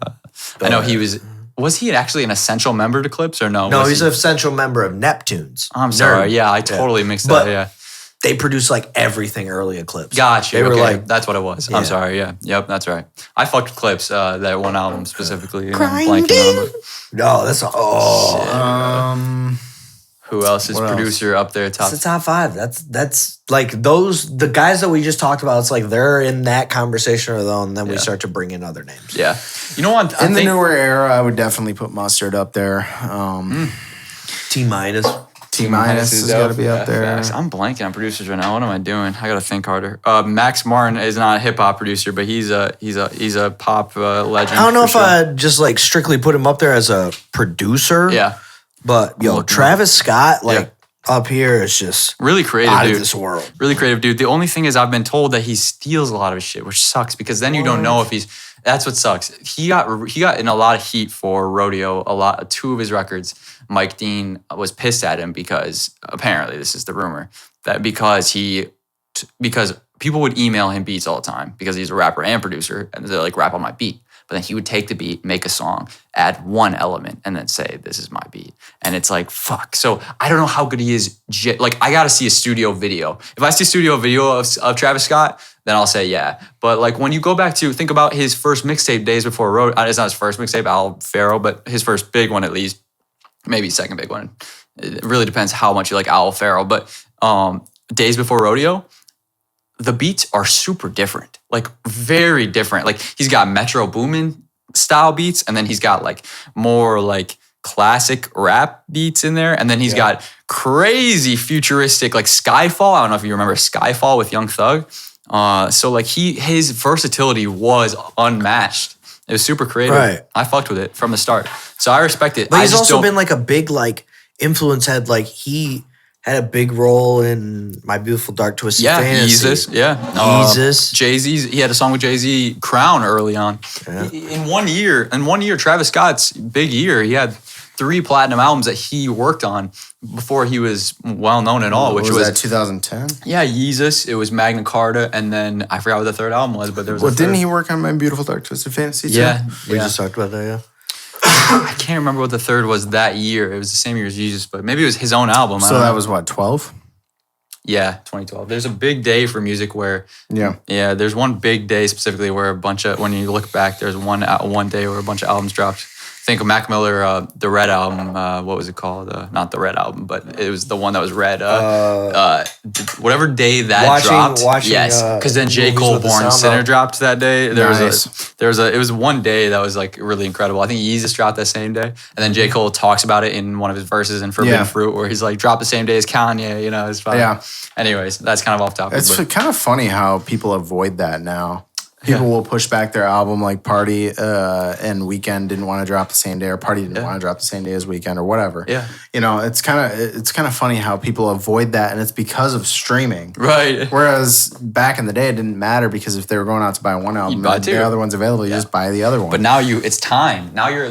know he was. Was he actually an essential member to Clips or no? No, Was he's he- an essential member of Neptunes. I'm sorry. Nerd. Yeah, I totally mixed But that. Yeah. They produced like everything early Eclipse. Gotcha. They were okay. like, That's what it was. Yeah. I'm sorry. Yeah. Yep. That's right. I fucked with Clips. That one album specifically. And I'm blanking on it. no, that's Who else is What else? producer up there? Top. It's the top 5. That's like the guys that we just talked about. It's like they're in that conversation or though, and then we Yeah. start to bring in other names. Yeah. You know what? In the newer era, I would definitely put Mustard up there. T minus. T minus has got to be up there. Facts. I'm blanking on producers right now. What am I doing? I gotta think harder. Max Martin is not a hip hop producer, but he's a pop legend. I don't know for if sure. I'd just like strictly put him up there as a producer. Yeah, But yo, Look, Travis Scott, like Yeah. up here is just really creative, out dude. of this world. Really creative, dude. The only thing is, I've been told that he steals a lot of his shit, which sucks because then you don't know if he's. That's what sucks. He got in a lot of heat for Rodeo. 2 of his records. Mike Dean was pissed at him because apparently this is the rumor that because people would email him beats all the time because he's a rapper and producer and they're like rap on my beat. But then he would take the beat, make a song, add one element, and then say, this is my beat. And it's like, fuck. So I don't know how good he is. Like, I got to see a studio video. If I see a studio video of Travis Scott, then I'll say, yeah. But like, when you go back to, think about his first mixtape, Days Before Road. It's not his first mixtape, Al Farrow, but his first big one at least. Maybe second big one. It really depends how much you like Al Farrow. But Days Before Rodeo, the beats are super different, like very different. Like he's got Metro Boomin style beats, and then he's got like more like classic rap beats in there, and then he's got crazy futuristic like Skyfall. I don't know if you remember Skyfall with Young Thug. So like his versatility was unmatched. It was super creative. Right. I fucked with it from the start, so I respect it. But he's I just also don't- been like a big like influence head. Like he had a big role in My Beautiful Dark Twisted Fantasy. Yeezus, yeah. Yeezus. Jay-Z's, he had a song with Jay-Z, Crown, early on. Yeah. In one year, Travis Scott's big year, he had 3 platinum albums that he worked on before he was well known at all, which was that 2010? yeah, Yeezus, it was Magna Carta, and then I forgot what the third album was, but there was Well, a didn't third. he work on My Beautiful Dark Twisted Fantasy too? Yeah. We just talked about that, yeah. I can't remember what the third was that year. It was the same year as Jesus, but maybe it was his own album. I So don't that know. was what, 12? Yeah, 2012. There's a big day for music where Yeah. there's one big day specifically where a bunch of, when you look back, there's one day where a bunch of albums dropped. Think of Mac Miller, the Red album. What was it called? Not the Red album, but it was the one that was red. Whatever day that dropped. Yes, because then J. Cole Born Sinner dropped that day. It was one day that was like really incredible. I think Yeezus dropped that same day, and then J. Cole talks about it in one of his verses in Forbidden Fruit, where he's like, "Drop the same day as Kanye." You know, it's fine. Yeah. Anyways, that's kind of off topic. It's kind of funny how people avoid that now. People will push back their album, like Party and Weeknd didn't want to drop the same day, or Party didn't want to drop the same day as Weeknd, or whatever. Yeah, you know, it's kind of funny how people avoid that, and it's because of streaming, right? Whereas back in the day, it didn't matter because if they were going out to buy one album, and the other one's available, you just buy the other one. But now it's time. Now you're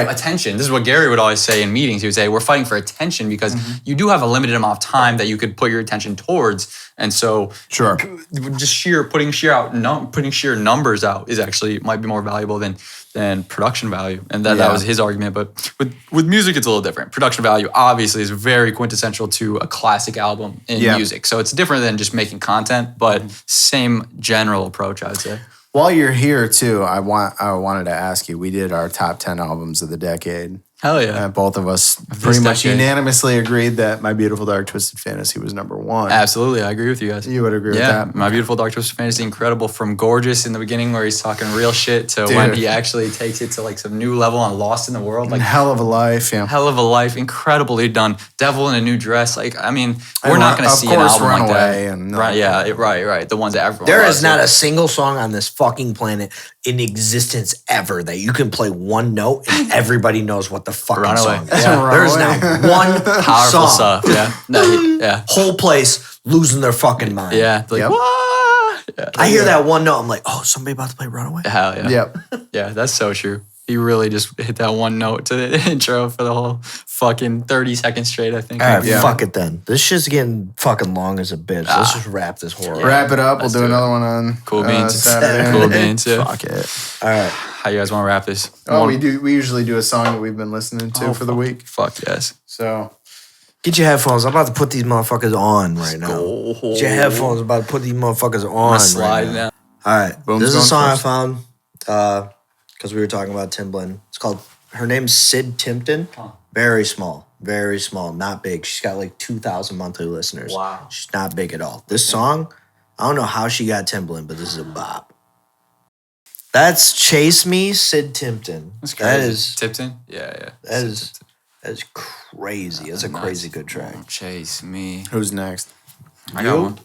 attention. This is what Gary would always say in meetings. He would say, "We're fighting for attention because you do have a limited amount of time that you could put your attention towards." And so, just putting sheer numbers out is actually might be more valuable than production value, and that was his argument. But with music, it's a little different. Production value obviously is very quintessential to a classic album in music, so it's different than just making content, but same general approach, I'd say. While you're here too, I wanted to ask you. We did our top 10 albums of the decade. Hell yeah! And both of us pretty much unanimously agreed that My Beautiful Dark Twisted Fantasy was number one. Absolutely, I agree with you guys. You would agree with that? My Beautiful Dark Twisted Fantasy, incredible. From Gorgeous in the beginning, where he's talking real shit, to when he actually takes it to like some new level on Lost in the World, like Hell of a Life, Hell of a Life, incredibly done. Devil in a New Dress, like I mean, we're not going to see an album like that. Right. The ones that everyone There loves, is not a single song on this fucking planet in existence ever that you can play one note and everybody knows what the fucking song is. There's not one powerful song. stuff. Whole place losing their fucking mind. Yeah. Like, I hear that one note. I'm like, oh, somebody about to play Runaway? Hell yeah. Yep. Yeah, that's so true. He really just hit that one note to the intro for the whole fucking 30 seconds straight, I think. All right, fuck it then. This shit's getting fucking long as a bitch. Let's just wrap this horror. Wrap it up. We'll do another one on Cool Beans. Saturday. Cool Beans, yeah. Fuck it. All right. How you guys want to wrap this? We usually do a song that we've been listening to for the week. Fuck yes. So get your headphones. I'm about to put these motherfuckers on right now. Get your headphones. I'm about to put these motherfuckers on. Slide right now. now. All right. Boom's this is a going song first. I found because we were talking about Timbaland. It's called, her name's Sid Tipton. Very small, not big. She's got like 2,000 monthly listeners. Wow. She's not big at all. This song, I don't know how she got Timbaland, but this is a bop. That's Chase Me, Sid Tipton. That is Tipton? Yeah. That is crazy. That's a crazy good track. Chase Me. who's next? I got one.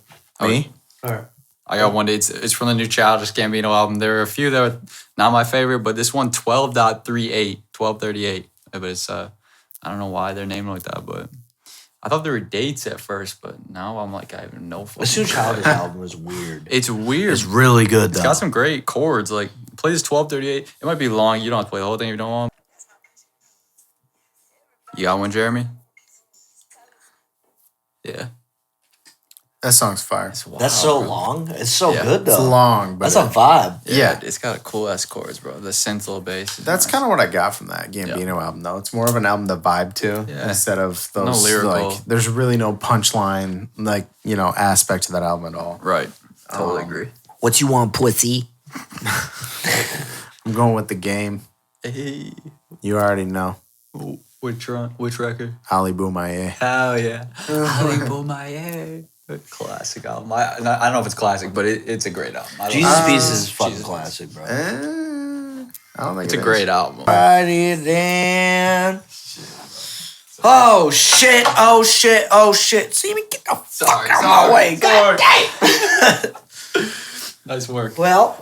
Me? All right. I got one. It's from the new Childish Gambino album. There are a few that are not my favorite, but this one, 12.38. But it's, I don't know why they're named like that, but I thought there were dates at first, but now I'm like, I have no fucking This new Childish album is weird. It's weird. It's really good, though. It's got some great chords. Like, play this 12.38. It might be long. You don't have to play the whole thing if you don't want. You got one, Jeremy? Yeah. That song's fire. That's so long. It's so good, though. It's long, but That's a vibe. Yeah, it's got a cool ass chords, bro. The synth little bass. That's kind of what I got from that Gambino album, though. It's more of an album to vibe to instead of those lyrical. like. There's really no punchline, like aspect to that album at all. right. Totally agree. What you want, pussy? I'm going with The Game. Hey, You already know. which record? Ali Bomaye. Hell yeah, Ali Bomaye. Classic album. I don't know if it's classic, but it's a great album. Jesus Pieces is fucking Jesus. classic, bro. I don't think It's a great album. Body then. Oh shit! Oh shit! Oh shit! See me get the fuck out of my way! God damn! Nice work. Well,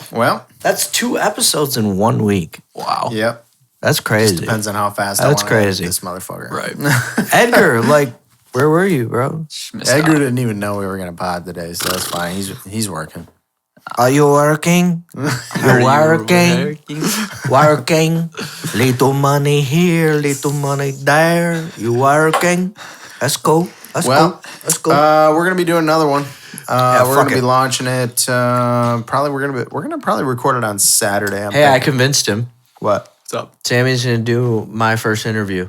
that's 2 episodes in 1 week. Wow. Yep. That's crazy. Just depends on how fast I That's want to crazy. this motherfucker. Right. Edgar, like, where were you, bro? Edgar didn't even know we were gonna pod today, so that's fine. He's working. Are you working? You working? Working? Little money here, little money there. You working? Let's go. Let's go. We're gonna be doing another one. We're gonna be launching it. We're gonna probably record it on Saturday. Hey, I convinced him. What? What's up? Sammy's gonna do my first interview.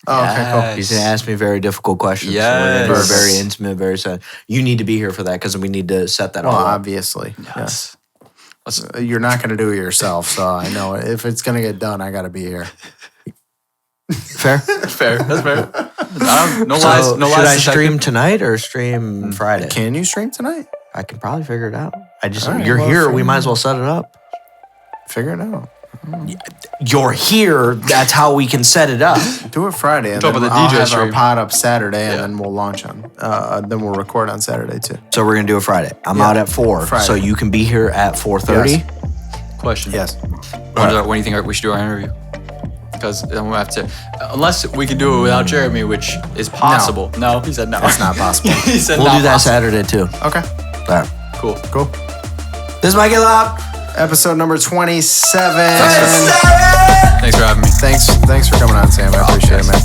Oh, okay, cool. Yes. He's gonna ask me very difficult questions. Yes. We're gonna do it very intimate, very sad. You need to be here for that because we need to set that Well, all up. obviously. Yes. You're not going to do it yourself, so I know if it's going to get done, I got to be here. Fair. Fair. That's fair. No So lies. No should lies. I detected. stream tonight or stream Friday? Can you stream tonight? I can probably figure it out. All right, You're well, here. We figure might it as well set it up. Figure it out. You're here. That's how we can set it up. Do it Friday, and Talk then about the I'll DJ have stream. our pod up Saturday, and then we'll launch on. Then we'll record on Saturday too. So we're gonna do it Friday. I'm out at 4, Friday. so you can be here at 4:30. Yes. Question. Yes. When do you think we should do our interview? Because then we'll have to, unless we can do it without Jeremy, which is possible. No, he said no. It's not possible. He said We'll not do that possible. Saturday too. Okay. All right. Cool. Cool. This is Mikey Lop. Episode number 27. Thanks for having me. Thanks for coming on, Sam. I appreciate it, man.